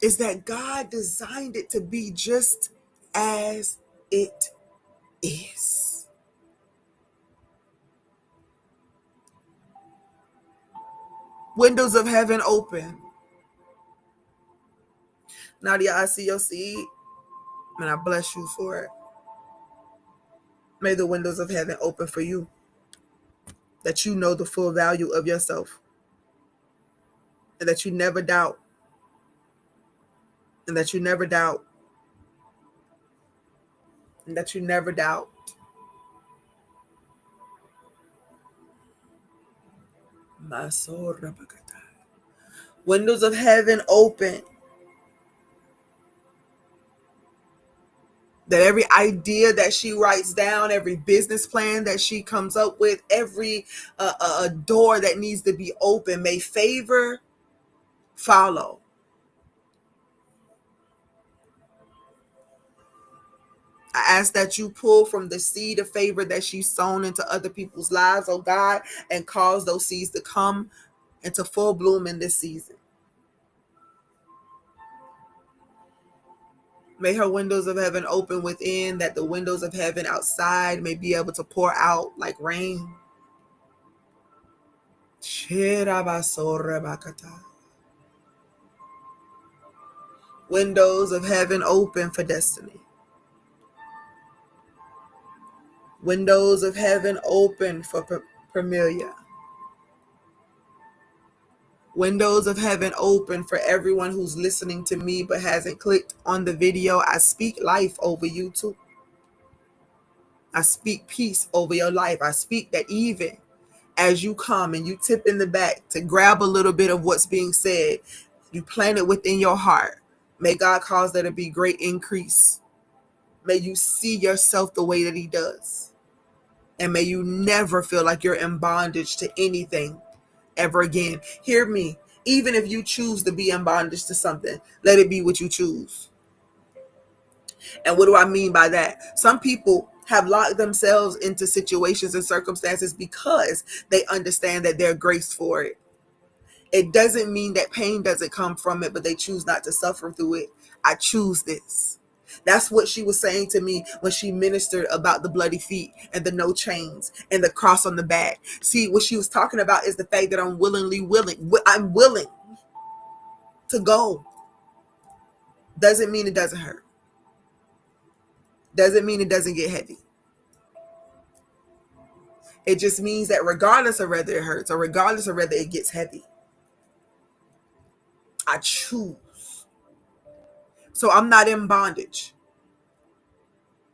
is that God designed it to be just as it is. Windows of heaven open. Nadia, I see your seed, and I bless you for it. May the windows of heaven open for you, that you know the full value of yourself, and that you never doubt, and that you never doubt, and that you never doubt. Windows of heaven open. That every idea that she writes down, every business plan that she comes up with, every door that needs to be open, may favor follow. I ask that you pull from the seed of favor that she's sown into other people's lives, oh God, and cause those seeds to come into full bloom in this season. May her windows of heaven open within, that the windows of heaven outside may be able to pour out like rain. Windows of heaven open for destiny. Windows of heaven open for Premilia. Windows of heaven open for everyone who's listening to me but hasn't clicked on the video. I speak life over you too. I speak peace over your life. I speak that even as you come and you tip in the back to grab a little bit of what's being said, you plant it within your heart. May God cause there to be great increase. May you see yourself the way that he does. And may you never feel like you're in bondage to anything ever again. Hear me. Even if you choose to be in bondage to something, let it be what you choose. And what do I mean by that? Some people have locked themselves into situations and circumstances because they understand that they're graced for it. It doesn't mean that pain doesn't come from it, but they choose not to suffer through it. I choose this. That's what she was saying to me when she ministered about the bloody feet and the no chains and the cross on the back. See, what she was talking about is the fact that I'm willing. I'm willing to go. Doesn't mean it doesn't hurt. Doesn't mean it doesn't get heavy. It just means that regardless of whether it hurts or regardless of whether it gets heavy, I choose. So I'm not in bondage.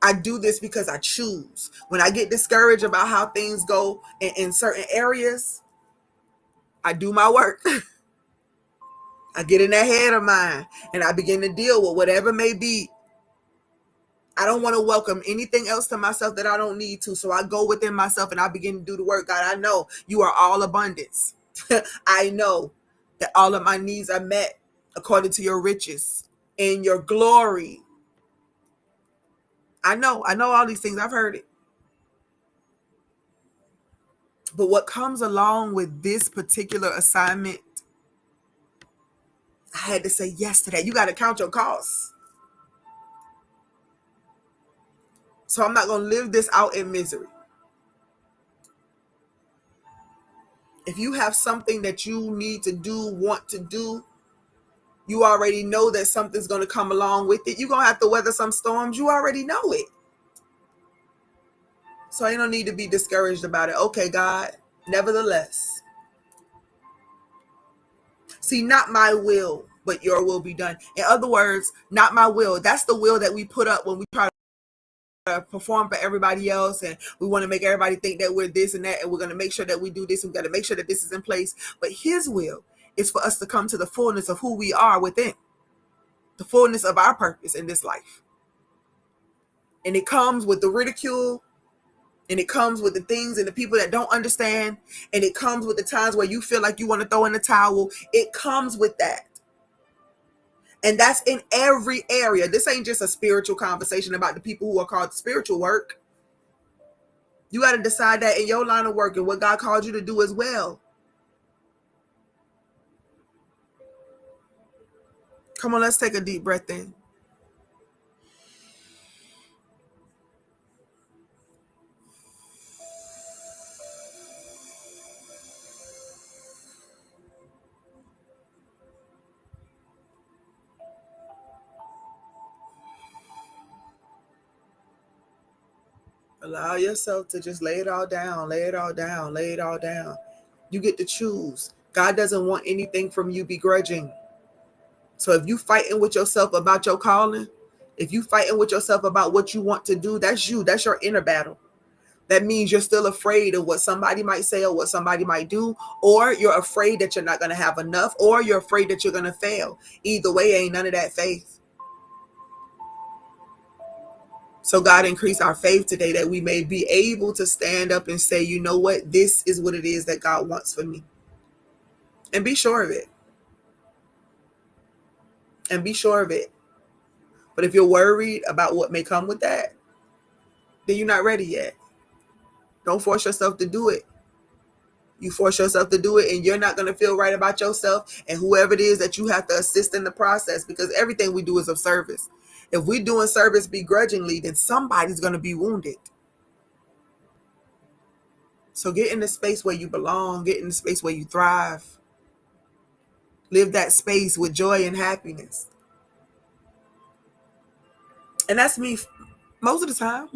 I do this because I choose. When I get discouraged about how things go in certain areas, I do my work. I get in that head of mine and I begin to deal with whatever may be. I don't want to welcome anything else to myself that I don't need to. So I go within myself and I begin to do the work. God, I know you are all abundance. I know that all of my needs are met according to your riches and your glory. I know all these things. I've heard it. But what comes along with this particular assignment, I had to say yes to that. You got to count your costs. So I'm not going to live this out in misery. If you have something that you need to do, want to do, you already know that something's going to come along with it. You're going to have to weather some storms. You already know it. So you don't need to be discouraged about it. Okay, God, nevertheless. See, not my will, but your will be done. In other words, not my will. That's the will that we put up when we try to perform for everybody else, and we want to make everybody think that we're this and that, and we're going to make sure that we do this, and we've got to make sure that this is in place. But his will is for us to come to the fullness of who we are within, the fullness of our purpose in this life. And it comes with the ridicule, and it comes with the things and the people that don't understand, and it comes with the times where you feel like you want to throw in the towel. It comes with that. And that's in every area. This ain't just a spiritual conversation about the people who are called spiritual work. You got to decide that in your line of work and what God called you to do as well. Come on, let's take a deep breath in. Allow yourself to just lay it all down, lay it all down, lay it all down. You get to choose. God doesn't want anything from you begrudging. So if you fighting with yourself about your calling, if you fighting with yourself about what you want to do, that's you. That's your inner battle. That means you're still afraid of what somebody might say or what somebody might do, or you're afraid that you're not going to have enough, or you're afraid that you're going to fail. Either way, ain't none of that faith. So God, increase our faith today that we may be able to stand up and say, you know what, this is what it is that God wants for me. And be sure of it. And be sure of it. But if you're worried about what may come with that, then you're not ready yet. Don't force yourself to do it. You force yourself to do it and you're not going to feel right about yourself and whoever it is that you have to assist in the process, because everything we do is of service. If we're doing service begrudgingly, then somebody's going to be wounded. So get in the space where you belong. Get in the space where you thrive. Live that space with joy and happiness. And that's me most of the time.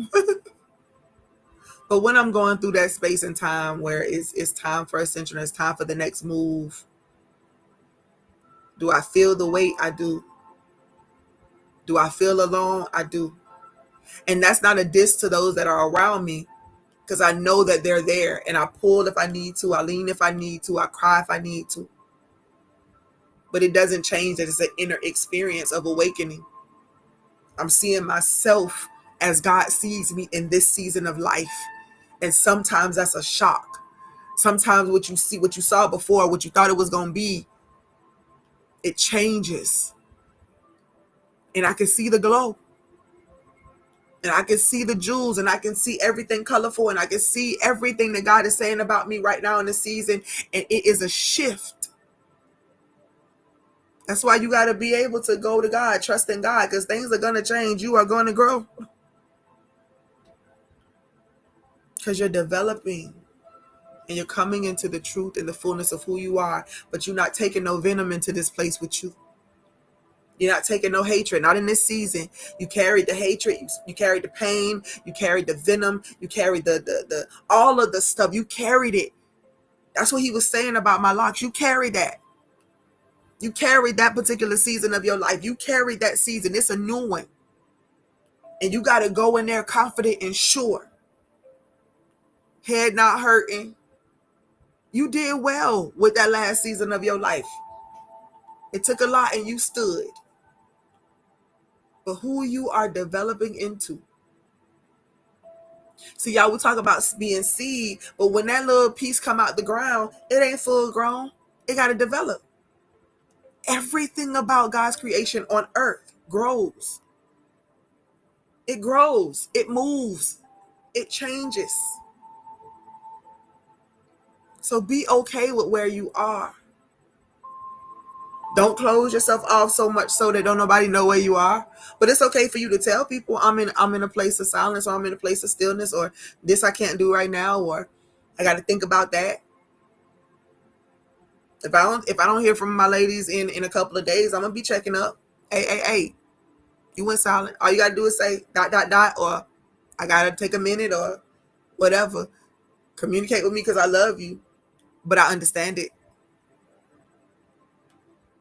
But when I'm going through that space and time where it's time for ascension, it's time for the next move, do I feel the weight? I do. Do I feel alone? I do. And that's not a diss to those that are around me, because I know that they're there, and I pull if I need to, I lean if I need to, I cry if I need to. But it doesn't change that it's an inner experience of awakening. I'm seeing myself as God sees me in this season of life. And sometimes that's a shock. Sometimes what you saw before, what you thought it was going to be, it changes. And I can see the glow. And I can see the jewels, and I can see everything colorful, and I can see everything that God is saying about me right now in the season. And it is a shift. That's why you got to be able to go to God, trust in God, because things are going to change. You are going to grow because you're developing and you're coming into the truth and the fullness of who you are. But you're not taking no venom into this place with you. You're not taking no hatred, not in this season. You carried the hatred, you carried the pain, you carried the venom, you carried the all of the stuff. You carried it. That's what he was saying about my locks. You carried that. You carried that particular season of your life. You carried that season. It's a new one. And you got to go in there confident and sure. Head not hurting. You did well with that last season of your life. It took a lot and you stood. But who you are developing into. See, y'all, we talk about being seed, but when that little piece come out the ground, it ain't full grown. It got to develop. Everything about God's creation on earth grows. It grows. It moves. It changes. So be okay with where you are. Don't close yourself off so much so that don't nobody know where you are. But it's okay for you to tell people I'm in a place of silence, or I'm in a place of stillness, or this I can't do right now, or I got to think about that. If I don't hear from my ladies in a couple of days, I'm gonna be checking up. Hey, you went silent. All you gotta do is say ... or I gotta take a minute or whatever. Communicate with me because I love you, but I understand it.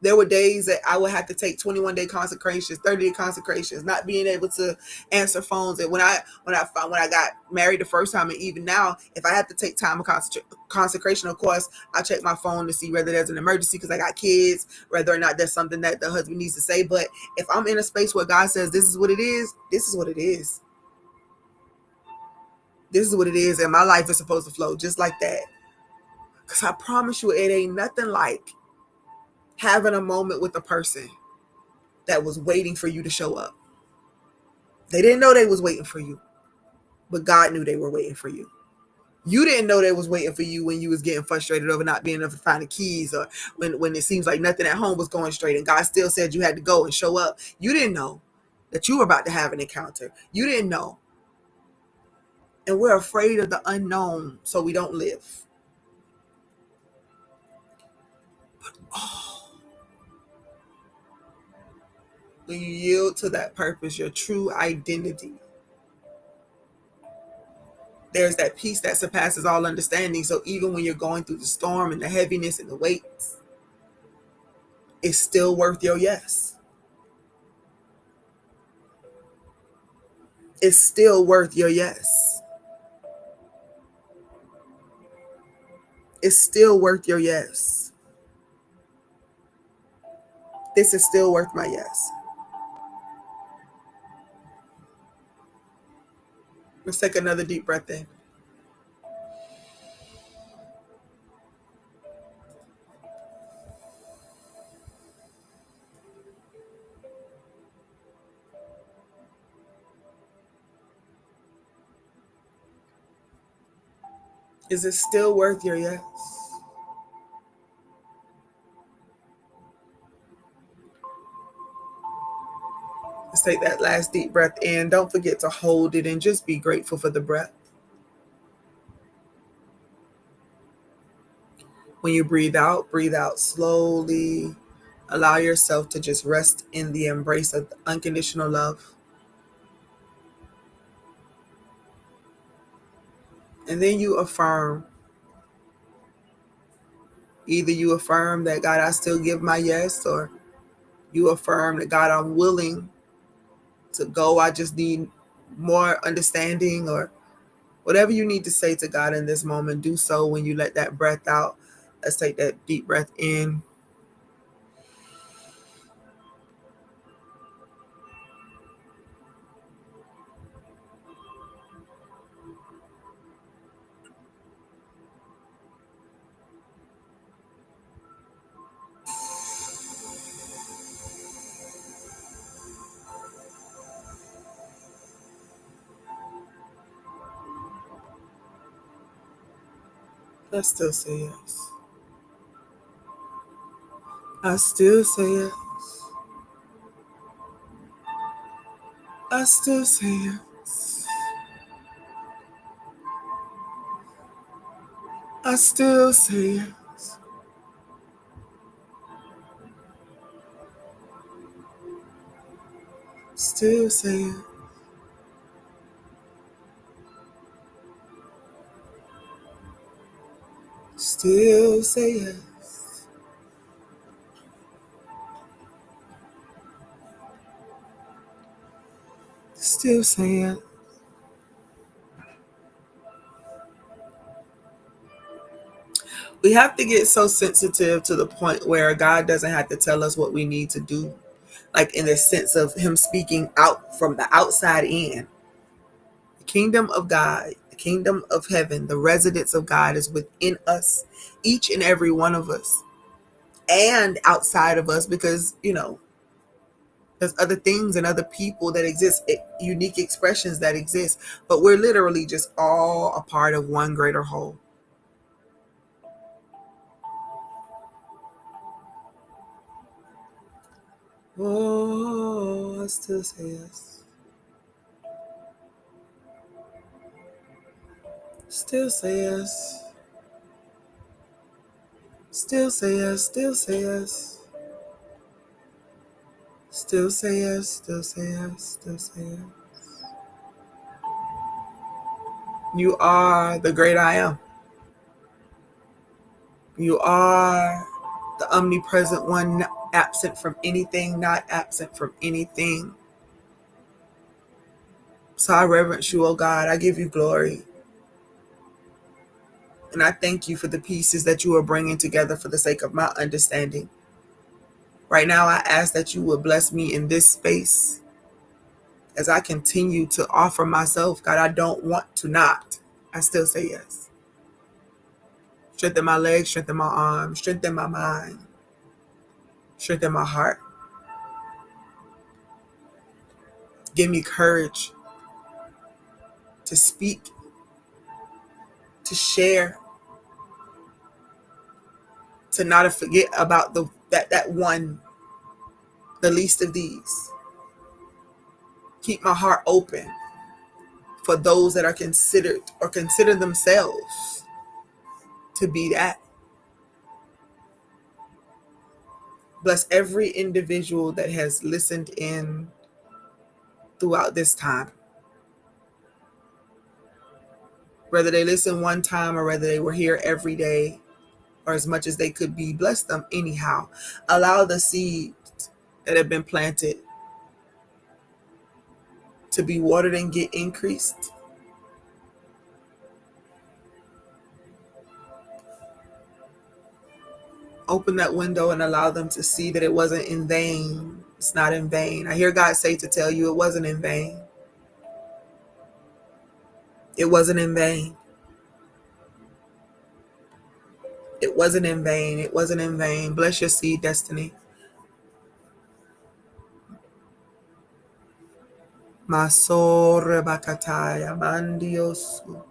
There were days that I would have to take 21-day consecrations, 30-day consecrations, not being able to answer phones. And when I got married the first time, and even now, if I have to take time of consecration, of course, I check my phone to see whether there's an emergency because I got kids, whether or not there's something that the husband needs to say. But if I'm in a space where God says this is what it is, this is what it is. This is what it is, and my life is supposed to flow just like that. Because I promise you, it ain't nothing like having a moment with a person that was waiting for you to show up. They didn't know they was waiting for you, but God knew they were waiting for you. You didn't know they was waiting for you when you was getting frustrated over not being able to find the keys, or when it seems like nothing at home was going straight, and God still said you had to go and show up. You didn't know that you were about to have an encounter. You didn't know. And we're afraid of the unknown, so we don't live. When you yield to that purpose, your true identity, there's that peace that surpasses all understanding. So even when you're going through the storm and the heaviness and the weights, it's still worth your yes. It's still worth your yes. It's still worth your yes. This is still worth my yes. Let's take another deep breath in. Is it still worth your yes? Let's take that last deep breath in. Don't forget to hold it and just be grateful for the breath. When you breathe out slowly. Allow yourself to just rest in the embrace of unconditional love. And then you affirm. Either you affirm that God, I still give my yes, or you affirm that God, I'm willing to go. I just need more understanding, or whatever you need to say to God in this moment, do so when you let that breath out. Let's take that deep breath in. I still say yes. I still say yes. I still say yes. I still say yes. Still say yes. Still say yes. Still say yes. We have to get so sensitive to the point where God doesn't have to tell us what we need to do. Like in the sense of Him speaking out from the outside in. The kingdom of God, the kingdom of heaven, the residence of God is within us, each and every one of us, and outside of us, because, there's other things and other people that exist, unique expressions that exist, but we're literally just all a part of one greater whole. Oh, I still say yes. Still say yes. Still say yes. Still say yes. Still say yes. Still say yes. Still say yes. You are the great I am. You are the omnipresent one, not absent from anything, not absent from anything. So I reverence you, oh God. I give you glory. And I thank you for the pieces that you are bringing together for the sake of my understanding. Right now, I ask that you would bless me in this space as I continue to offer myself. God, I don't want to not. I still say yes. Strengthen my legs, strengthen my arms, strengthen my mind, strengthen my heart. Give me courage to speak, to share, to not forget about that one, the least of these. Keep my heart open for those that are considered or consider themselves to be that. Bless every individual that has listened in throughout this time. Whether they listen one time or whether they were here every day or as much as they could be, bless them anyhow. Allow the seeds that have been planted to be watered and get increased. Open that window and allow them to see that it wasn't in vain. It's not in vain. I hear God say to tell you it wasn't in vain. It wasn't in vain. It wasn't in vain. It wasn't in vain. Bless your seed destiny. Masore bakataya mandiosu.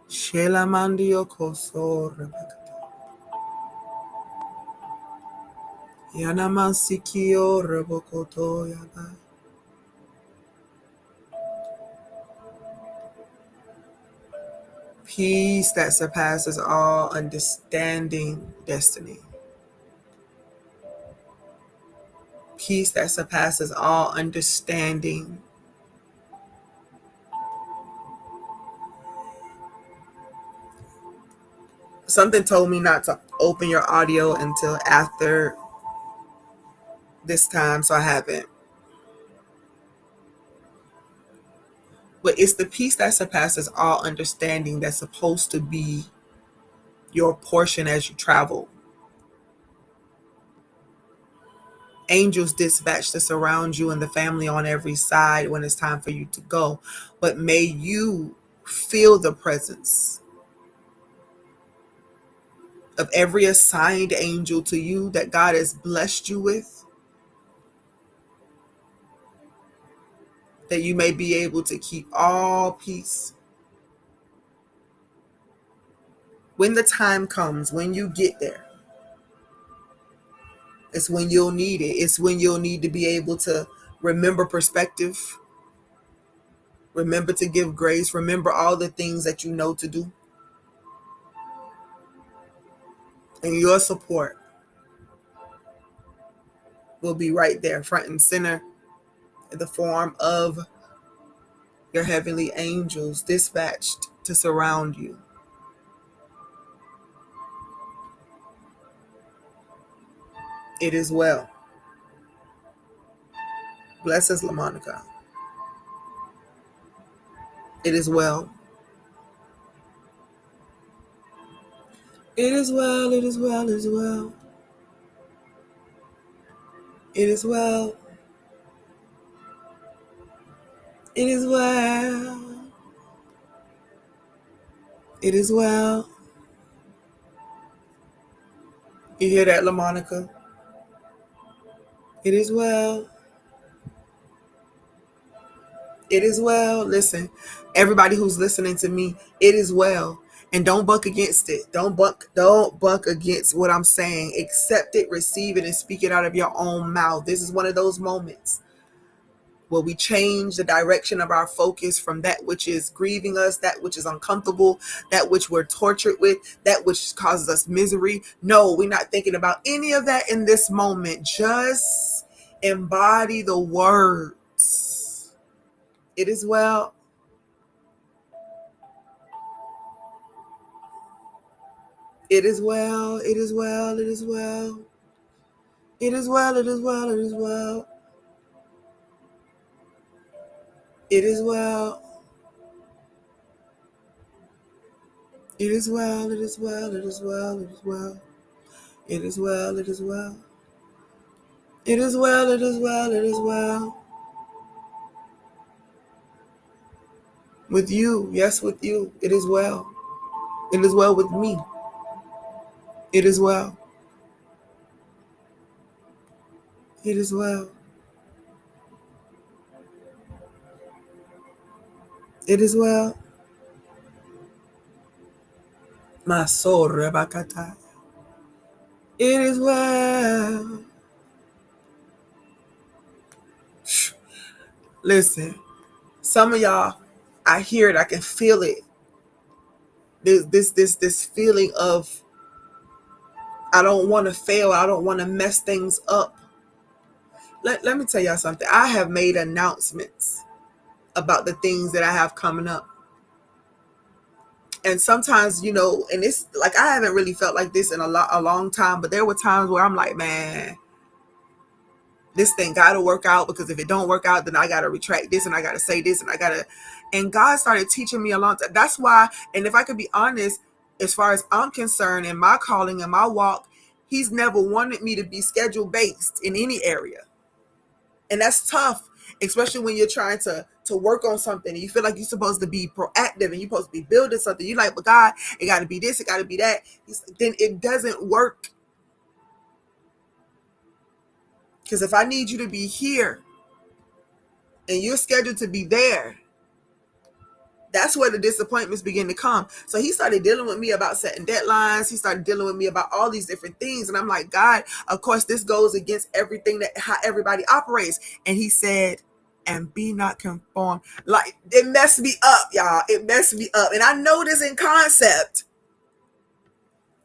Shela mandio kosore bakataya. Yana mansikio rebokoto yaba. Peace that surpasses all understanding destiny. Peace that surpasses all understanding. Something told me not to open your audio until after this time, so I haven't. But it's the peace that surpasses all understanding that's supposed to be your portion as you travel. Angels dispatched to surround you and the family on every side when it's time for you to go. But may you feel the presence of every assigned angel to you that God has blessed you with, that you may be able to keep all peace When the time comes, when you get there, it's when you'll need it. It's when you'll need to be able to remember perspective, remember to give grace, remember all the things that you know to do. And your support will be right there, front and center, in the form of your heavenly angels dispatched to surround you. It is well. Bless us, LaMonica. It is well. It is well, it is well, it is well. It is well. It is well. It is well. You hear that, LaMonica? It is well. It is well. Listen, everybody who's listening to me, it is well. And don't buck against it. Don't buck against what I'm saying. Accept it, receive it, and speak it out of your own mouth. This is one of those moments where we change the direction of our focus from that which is grieving us, that which is uncomfortable, that which we're tortured with, that which causes us misery. No, we're not thinking about any of that in this moment. Just embody the words. It is well. It is well. It is well. It is well. It is well. It is well. It is well. It is well. It is well. It is well. It is well. It is well. It is well. It is well. It is well. It is well. It is well. With you. Yes, with you. It is well. It is well with me. It is well. It is well. It is well. My soul, Rebakata. It is well. Listen, some of y'all, I hear it. I can feel it. This feeling of I don't want to fail. I don't want to mess things up. Let me tell y'all something. I have made announcements about the things that I have coming up. And sometimes, and it's like I haven't really felt like this in a long time, but there were times where I'm like, man, this thing got to work out, because if it don't work out, then I got to retract this and I got to say this and and God started teaching me a long time. That's why, and if I could be honest, as far as I'm concerned, in my calling and my walk, he's never wanted me to be schedule based in any area. And that's tough, especially when you're trying to work on something and you feel like you're supposed to be proactive and you're supposed to be building something. You're like, but God, it got to be this, it got to be that. Then it doesn't work. Because if I need you to be here and you're scheduled to be there, that's where the disappointments begin to come. So he started dealing with me about setting deadlines. He started dealing with me about all these different things. And I'm like, God, of course, this goes against everything that how everybody operates. And he said, and be not conformed. Like, it messed me up, y'all. It messed me up. And I know this in concept.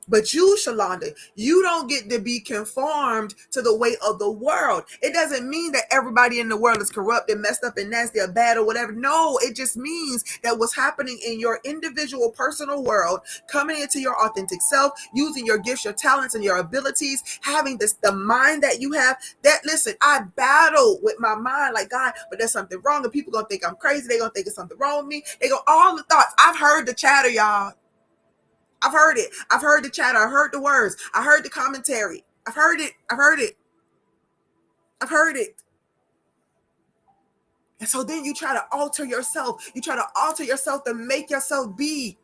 But you, Shalonda, you don't get to be conformed to the way of the world. It doesn't mean that everybody in the world is corrupt and messed up and nasty or bad or whatever. No, it just means that what's happening in your individual personal world, coming into your authentic self, using your gifts, your talents, and your abilities, having the mind that you have. That, listen, I battle with my mind like, God, but there's something wrong and people gonna think I'm crazy. They're gonna think there's something wrong with me. They go, all the thoughts. I've heard the chatter, y'all. I've heard it. I've heard the chatter. I heard the words. I heard the commentary. I've heard it. I've heard it. I've heard it. And so then you try to alter yourself. You try to alter yourself to make yourself be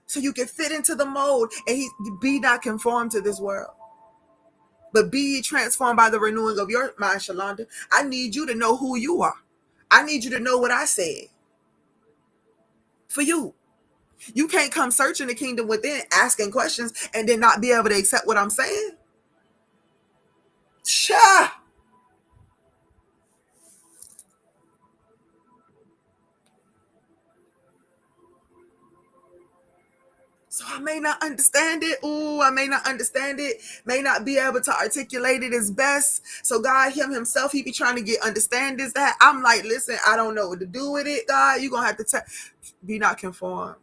so you can fit into the mold and be not conformed to this world. But be ye transformed by the renewing of your mind, Shalonda. I need you to know who you are. I need you to know what I said for you. You can't come searching the kingdom within, asking questions, and then not be able to accept what I'm saying. Sha. So I may not understand it. Ooh, I may not understand it. May not be able to articulate it as best. So God, him himself, he be trying to get understand this, that. I'm like, listen, I don't know what to do with it, God. You're going to have to be not conformed.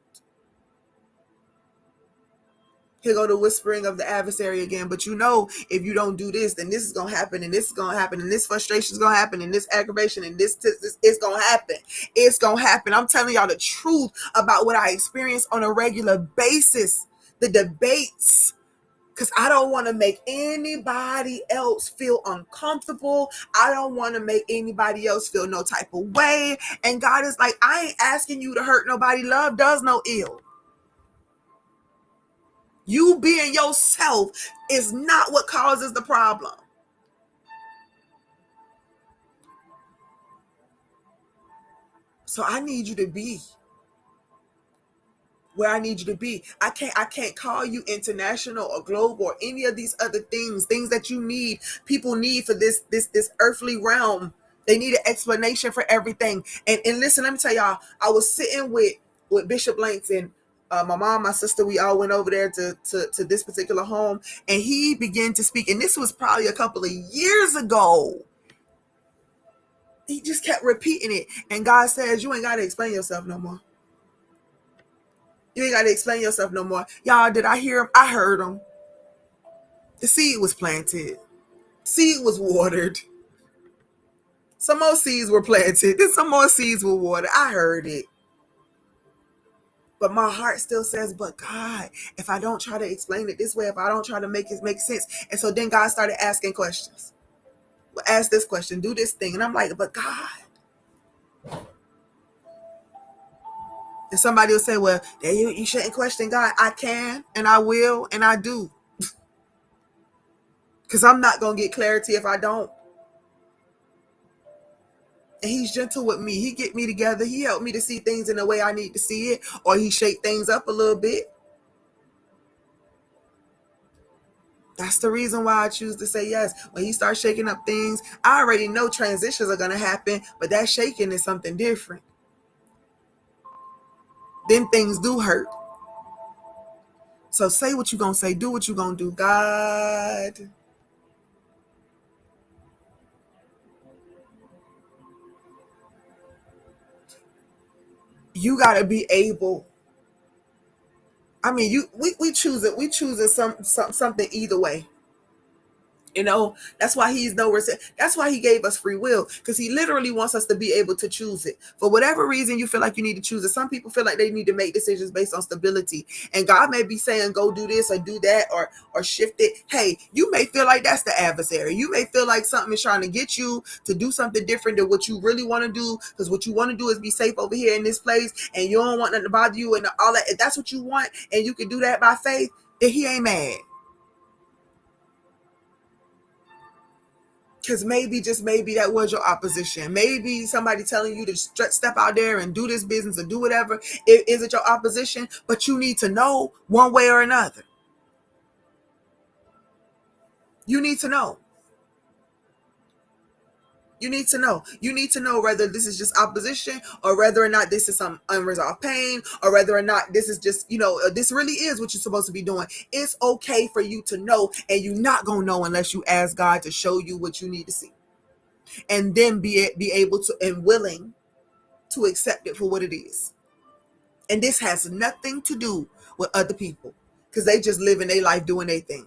Here go the whispering of the adversary again. But you know, if you don't do this, then this is gonna happen, and this is gonna happen, and this frustration is gonna happen, and this aggravation, and this it's gonna happen. It's gonna happen. I'm telling y'all the truth about what I experience on a regular basis. The debates. Because I don't want to make anybody else feel uncomfortable. I don't want to make anybody else feel no type of way. And God is like, I ain't asking you to hurt nobody. Love does no ill. You being yourself is not what causes the problem. So I need you to be where I need you to be. I can't call you international or global or any of these other things that you need, people need for this earthly realm. They need an explanation for everything. And listen, let me tell y'all, I was sitting with Bishop Langston. My mom, my sister, we all went over there to this particular home, and he began to speak. And this was probably a couple of years ago. He just kept repeating it. And God says, you ain't got to explain yourself no more. You ain't got to explain yourself no more. Y'all, did I hear him? I heard him. The seed was planted. Seed was watered. Some more seeds were planted. Then some more seeds were watered. I heard it. But my heart still says, but God, if I don't try to explain it this way, if I don't try to make it make sense. And so then God started asking questions. Well, ask this question, do this thing. And I'm like, but God. And somebody will say, well, you shouldn't question God. I can, and I will, and I do. Because I'm not going to get clarity if I don't. And he's gentle with me. He get me together. He helped me to see things in the way I need to see it. Or he shake things up a little bit. That's the reason why I choose to say yes. When he starts shaking up things, I already know transitions are going to happen. But that shaking is something different. Then things do hurt. So say what you're going to say. Do what you're going to do. God. You got to be able. I mean, we choose it. We choose it something either way. You know, that's why he's nowhere. That's why he gave us free will, because he literally wants us to be able to choose it. For whatever reason you feel like you need to choose it. Some people feel like they need to make decisions based on stability. And God may be saying, go do this or do that or shift it. Hey, you may feel like that's the adversary. You may feel like something is trying to get you to do something different than what you really want to do. Because what you want to do is be safe over here in this place. And you don't want nothing to bother you and all that. If that's what you want and you can do that by faith, then he ain't mad. Because maybe, just maybe, that was your opposition. Maybe somebody telling you to step out there and do this business or do whatever. It isn't your opposition, but you need to know one way or another. You need to know. You need to know. You need to know whether this is just opposition or whether or not this is some unresolved pain or whether or not this is just, this really is what you're supposed to be doing. It's okay for you to know, and you're not going to know unless you ask God to show you what you need to see. And then be able to and willing to accept it for what it is. And this has nothing to do with other people, because they just living their life doing their thing.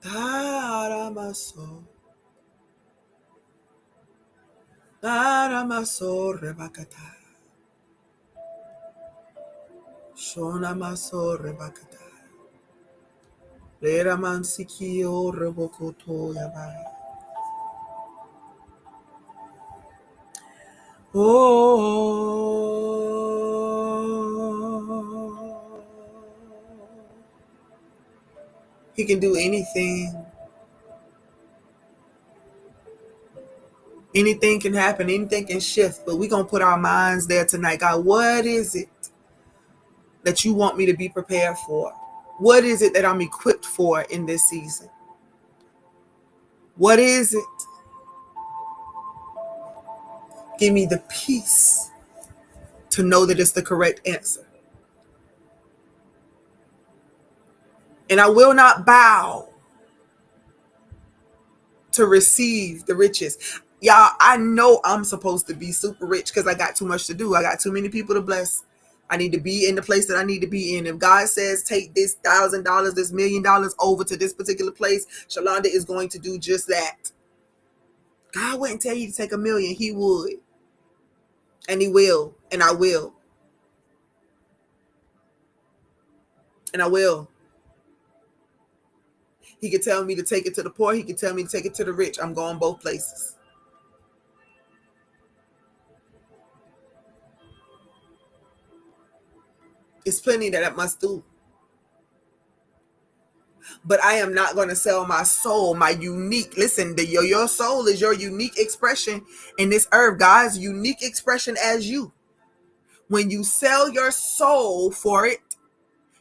Aramaso, aramaso rebakata, shonamaso rebakata, leramansikio rebokoto yabai. Oh, he can do anything. Anything can happen, anything can shift, but we're going to put our minds there tonight. God, what is it that you want me to be prepared for? What is it that I'm equipped for in this season? What is it? Give me the peace to know that it's the correct answer. And I will not bow to receive the riches. Y'all, I know I'm supposed to be super rich because I got too much to do. I got too many people to bless. I need to be in the place that I need to be in. If God says take this $1,000, this $1,000,000 over to this particular place, Shalonda is going to do just that. God wouldn't tell you to take 1,000,000. He would. And he will. And I will. And I will. He could tell me to take it to the poor. He could tell me to take it to the rich. I'm going both places. It's plenty that I must do. But I am not going to sell my soul, my unique. Listen, your soul is your unique expression in this earth. God's unique expression as you. When you sell your soul for it,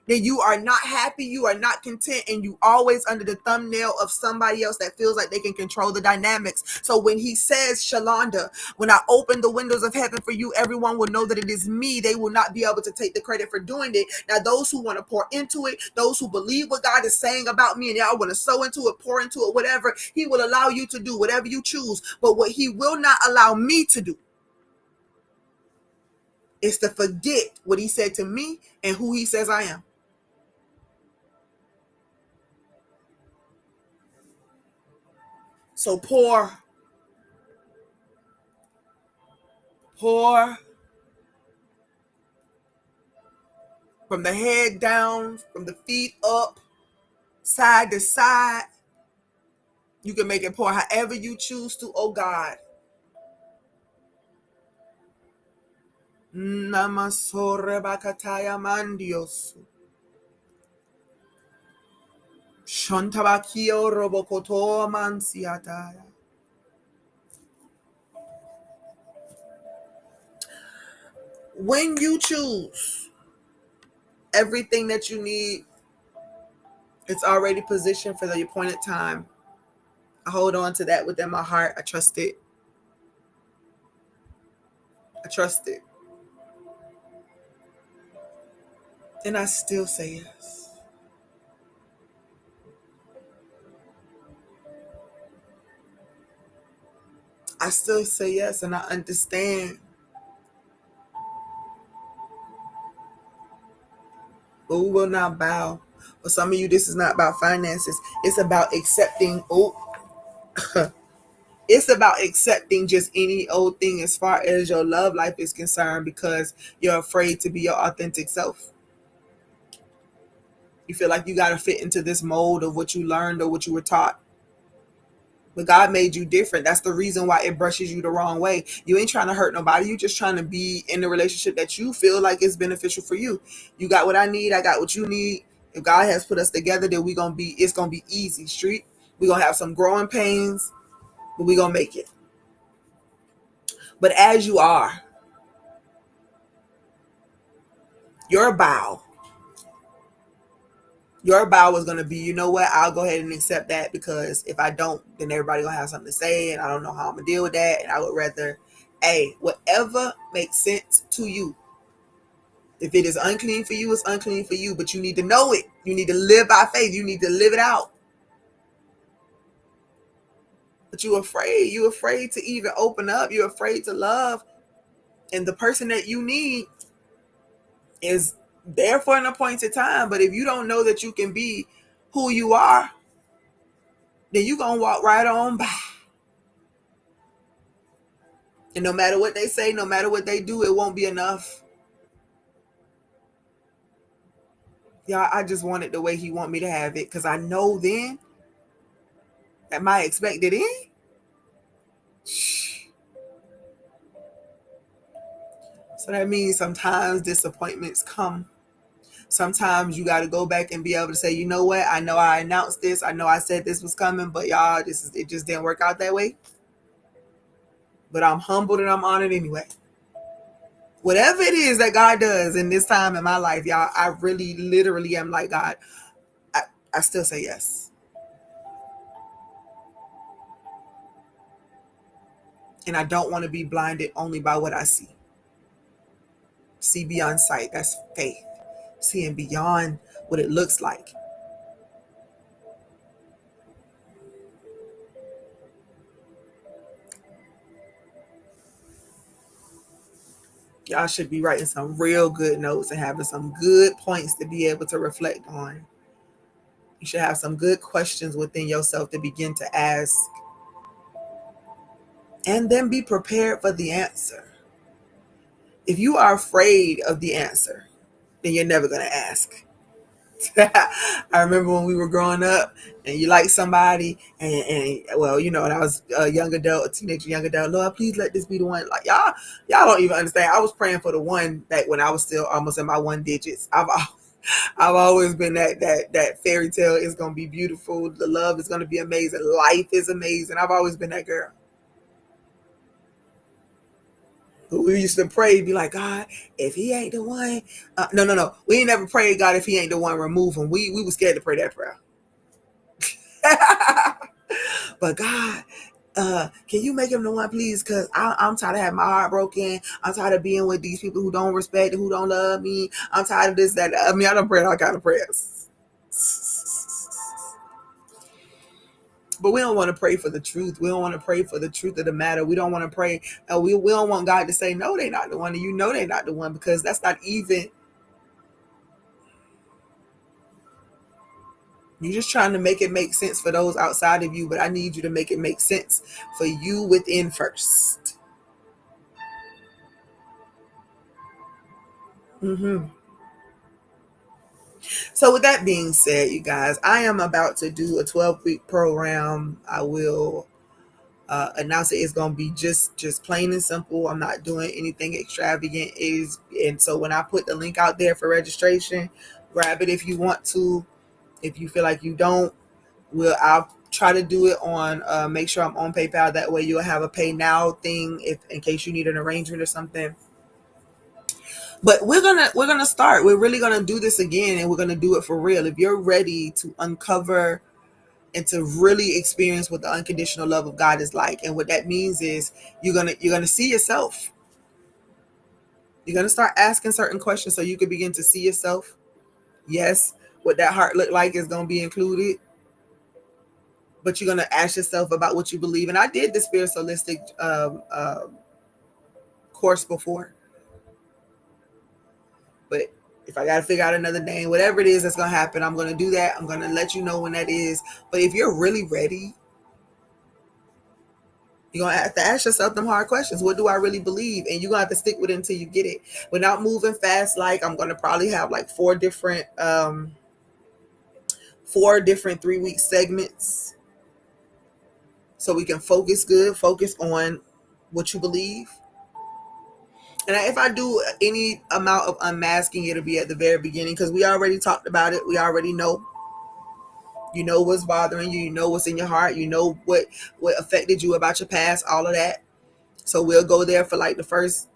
then you are not happy, you are not content, and you always under the thumbnail of somebody else that feels like they can control the dynamics. So when he says, Shalonda, when I open the windows of heaven for you, everyone will know that it is me. They will not be able to take the credit for doing it. Now, those who want to pour into it, those who believe what God is saying about me, and y'all want to sow into it, pour into it, whatever, he will allow you to do whatever you choose. But what he will not allow me to do is to forget what he said to me and who he says I am. So pour from the head down, from the feet up, side to side. You can make it pour however you choose to, oh God. Namasore bakataya mandios. Shontabakio robokoto mansiataya. When you choose everything that you need, it's already positioned for the appointed time. I hold on to that within my heart. I trust it. I trust it. And I still say yes. I still say yes, and I understand. But we will not bow. For some of you, this is not about finances. It's about accepting. It's about accepting just any old thing as far as your love life is concerned, because you're afraid to be your authentic self. You feel like you got to fit into this mold of what you learned or what you were taught. But God made you different. That's the reason why it brushes you the wrong way. You ain't trying to hurt nobody. You just trying to be in the relationship that you feel like is beneficial for you. You got what I need. I got what you need. If God has put us together, then it's gonna be easy street. We're gonna have some growing pains, but we're gonna make it. But as you are, your bow, your bow is gonna be, you know what? I'll go ahead and accept that, because if I don't, then everybody gonna have something to say, and I don't know how I'm gonna deal with that. And I would rather, hey, whatever makes sense to you. If it is unclean for you, it's unclean for you. But you need to know it. You need to live by faith. You need to live it out. But you're afraid. You're afraid to even open up. You're afraid to love. And the person that you need is there for an appointed time. But if you don't know that you can be who you are, then you're going to walk right on by. And no matter what they say, no matter what they do, it won't be enough. Y'all, I just want it the way he want me to have it, because I know then that my expected end. So that means sometimes disappointments come. Sometimes you got to go back and be able to say, you know what? I know I announced this. I know I said this was coming, but y'all, it just didn't work out that way. but I'm humbled and I'm honored anyway. Whatever it is that God does in this time in my life, y'all, I really literally am like, God, I, I still say yes. And I don't want to be blinded only by what I see. See beyond sight. That's faith. Seeing beyond what it looks like. Y'all should be writing some real good notes and having some good points to be able to reflect on. You should have some good questions within yourself to begin to ask. And then be prepared for the answer. If you are afraid of the answer, then you're never going to ask. I remember when we were growing up and you like somebody and well, you know, and I was a young adult, a teenager, young adult, Lord, please let this be the one. Like y'all don't even understand. I was praying for the one back when I was still almost in my one digits. I've always been that fairy tale is going to be beautiful. The love is going to be amazing. Life is amazing. I've always been that girl. We used to pray, be like, God, if he ain't the one, no. We ain't never prayed, God, if he ain't the one, remove him. We were scared to pray that prayer. But God, can you make him the one, please? Because I'm tired of having my heart broken. I'm tired of being with these people who don't respect, who don't love me. I'm tired of this, that. I mean, I don't pray all kind of prayers. But we don't want to pray for the truth. We don't want to pray for the truth of the matter. We don't want to pray. We don't want God to say, no, they're not the one. And you know they're not the one, because that's not even. You're just trying to make it make sense for those outside of you, but I need you to make it make sense for you within first. Mm-hmm. So with that being said, you guys, I am about to do a 12-week program. I will announce it. It's going to be just plain and simple. I'm not doing anything extravagant. And so when I put the link out there for registration, grab it if you want to. If you feel like you don't, I'll try to do it on make sure I'm on PayPal. That way you'll have a pay now thing if in case you need an arrangement or something. But we're gonna start. We're really gonna do this again, and we're gonna do it for real. If you're ready to uncover and to really experience what the unconditional love of God is like, and what that means is you're gonna see yourself. You're gonna start asking certain questions so you can begin to see yourself. Yes, what that heart look like is gonna be included, but you're gonna ask yourself about what you believe. And I did the spiritualistic course before, but if I gotta figure out another name, whatever it is that's gonna happen, I'm gonna do that. I'm gonna let you know when that is. But if you're really ready, you're gonna have to ask yourself them hard questions. What do I really believe? And you're gonna have to stick with it until you get it. Without moving fast, like I'm gonna probably have like four different 3-week segments, so we can focus good, focus on what you believe. And if I do any amount of unmasking, it'll be at the very beginning, because we already talked about it. We already know. You know what's bothering you. You know what's in your heart. You know what affected you about your past. All of that. So we'll go there for like the first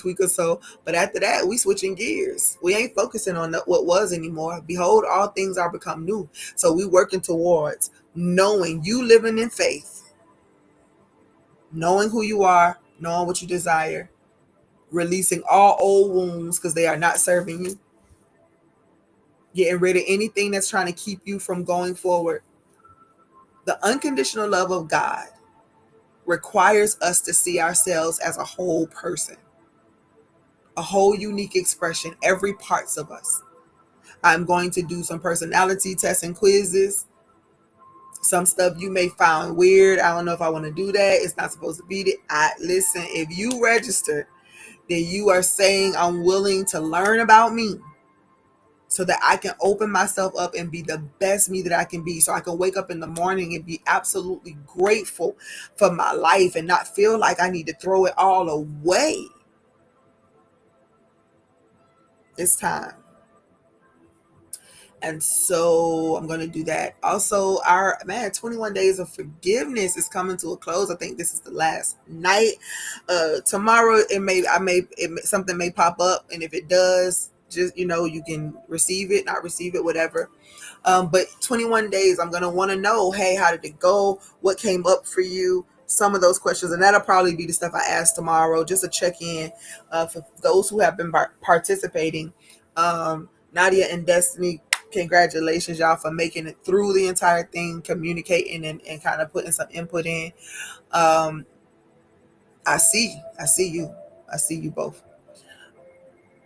week or so. But after that, we switching gears. We ain't focusing on what was anymore. Behold, all things are become new. So we working towards knowing you living in faith, knowing who you are, knowing what you desire, releasing all old wounds because they are not serving you, getting rid of anything that's trying to keep you from going forward. The unconditional love of God requires us to see ourselves as a whole person, a whole unique expression, every parts of us. I'm going to do some personality tests and quizzes. Some stuff you may find weird. I don't know if I want to do that. It's not supposed to be that. Listen, if you registered, then you are saying I'm willing to learn about me so that I can open myself up and be the best me that I can be. So I can wake up in the morning and be absolutely grateful for my life and not feel like I need to throw it all away. It's time. And so I'm going to do that. Also, our 21 days of forgiveness is coming to a close. I think this is the last night. Tomorrow something may pop up, and if it does, just you can receive it, not receive it, whatever. But 21 days, I'm going to want to know, hey, how did it go? What came up for you? Some of those questions, and that'll probably be the stuff I ask tomorrow, just to check in for those who have been participating. Nadia and Destiny, congratulations, y'all, for making it through the entire thing, communicating and kind of putting some input in. I see you. I see you both.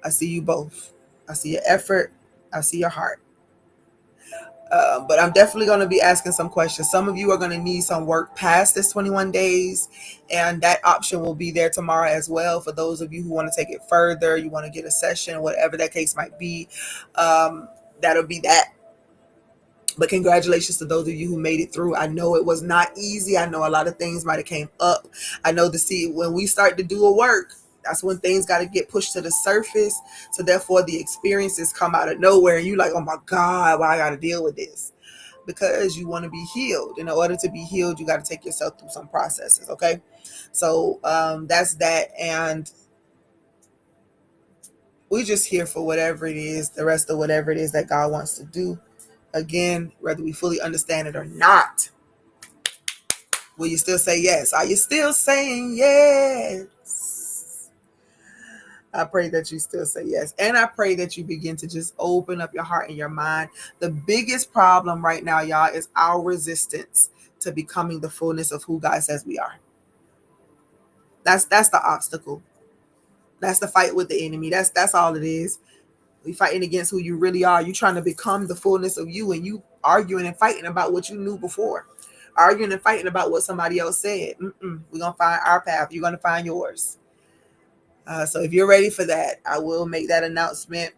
I see you both. I see your effort. I see your heart. But I'm definitely going to be asking some questions. Some of you are going to need some work past this 21 days, and that option will be there tomorrow as well. For those of you who want to take it further, you want to get a session, whatever that case might be, that'll be that. But congratulations to those of you who made it through. I know it was not easy. I know a lot of things might have came up. I know when we start to do a work, that's when things got to get pushed to the surface. So therefore the experiences come out of nowhere and you're like, oh my God, why I got to deal with this? Because you want to be healed. In order to be healed, you got to take yourself through some processes. Okay. So that's that. And we're just here for whatever it is, the rest of whatever it is that God wants to do. Again, whether we fully understand it or not, will you still say yes? Are you still saying yes? I pray that you still say yes. And I pray that you begin to just open up your heart and your mind. The biggest problem right now, y'all, is our resistance to becoming the fullness of who God says we are. That's the obstacle. That's the fight with the enemy. That's all it is. We fighting against who you really are. You trying to become the fullness of you, and you arguing and fighting about what you knew before. Arguing and fighting about what somebody else said. We're going to find our path. You're going to find yours. So if you're ready for that, I will make that announcement.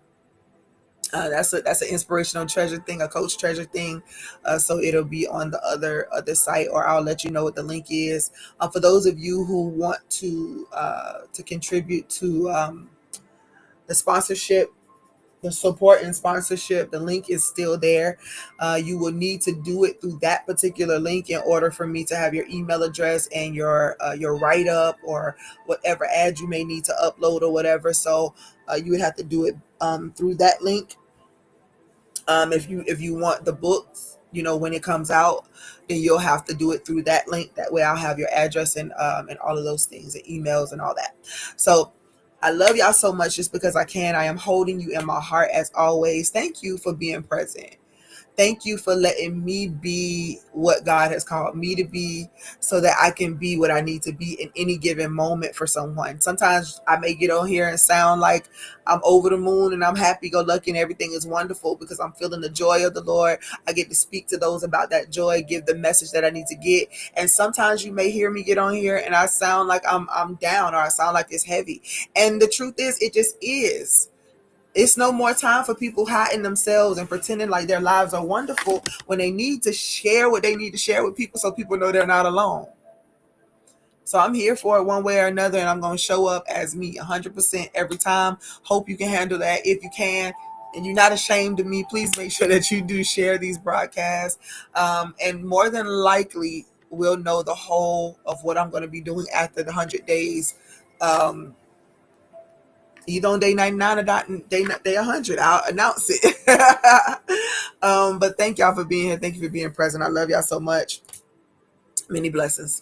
That's an inspirational treasure thing, a coach treasure thing. So it'll be on the other site, or I'll let you know what the link is. For those of you who want to contribute to the sponsorship, the support and sponsorship, the link is still there. You will need to do it through that particular link in order for me to have your email address and your write-up or whatever ad you may need to upload or whatever. So you would have to do it through that link. If you want the books, when it comes out, then you'll have to do it through that link. That way I'll have your address and all of those things, and emails and all that. So I love y'all so much just because I can. I am holding you in my heart as always. Thank you for being present. Thank you for letting me be what God has called me to be, so that I can be what I need to be in any given moment for someone. Sometimes I may get on here and sound like I'm over the moon and I'm happy-go-lucky and everything is wonderful because I'm feeling the joy of the Lord. I get to speak to those about that joy, give the message that I need to get. And sometimes you may hear me get on here and I sound like I'm down, or I sound like it's heavy. And the truth is, it just is. It's no more time for people hiding themselves and pretending like their lives are wonderful when they need to share what they need to share with people so people know they're not alone. So I'm here for it one way or another, and I'm going to show up as me 100% every time. Hope you can handle that. If you can, and you're not ashamed of me, please make sure that you do share these broadcasts. And more than likely, we'll know the whole of what I'm going to be doing after the 100 days. Either on day 99 or day 100, I'll announce it. But thank y'all for being here. Thank you for being present. I love y'all so much. Many blessings.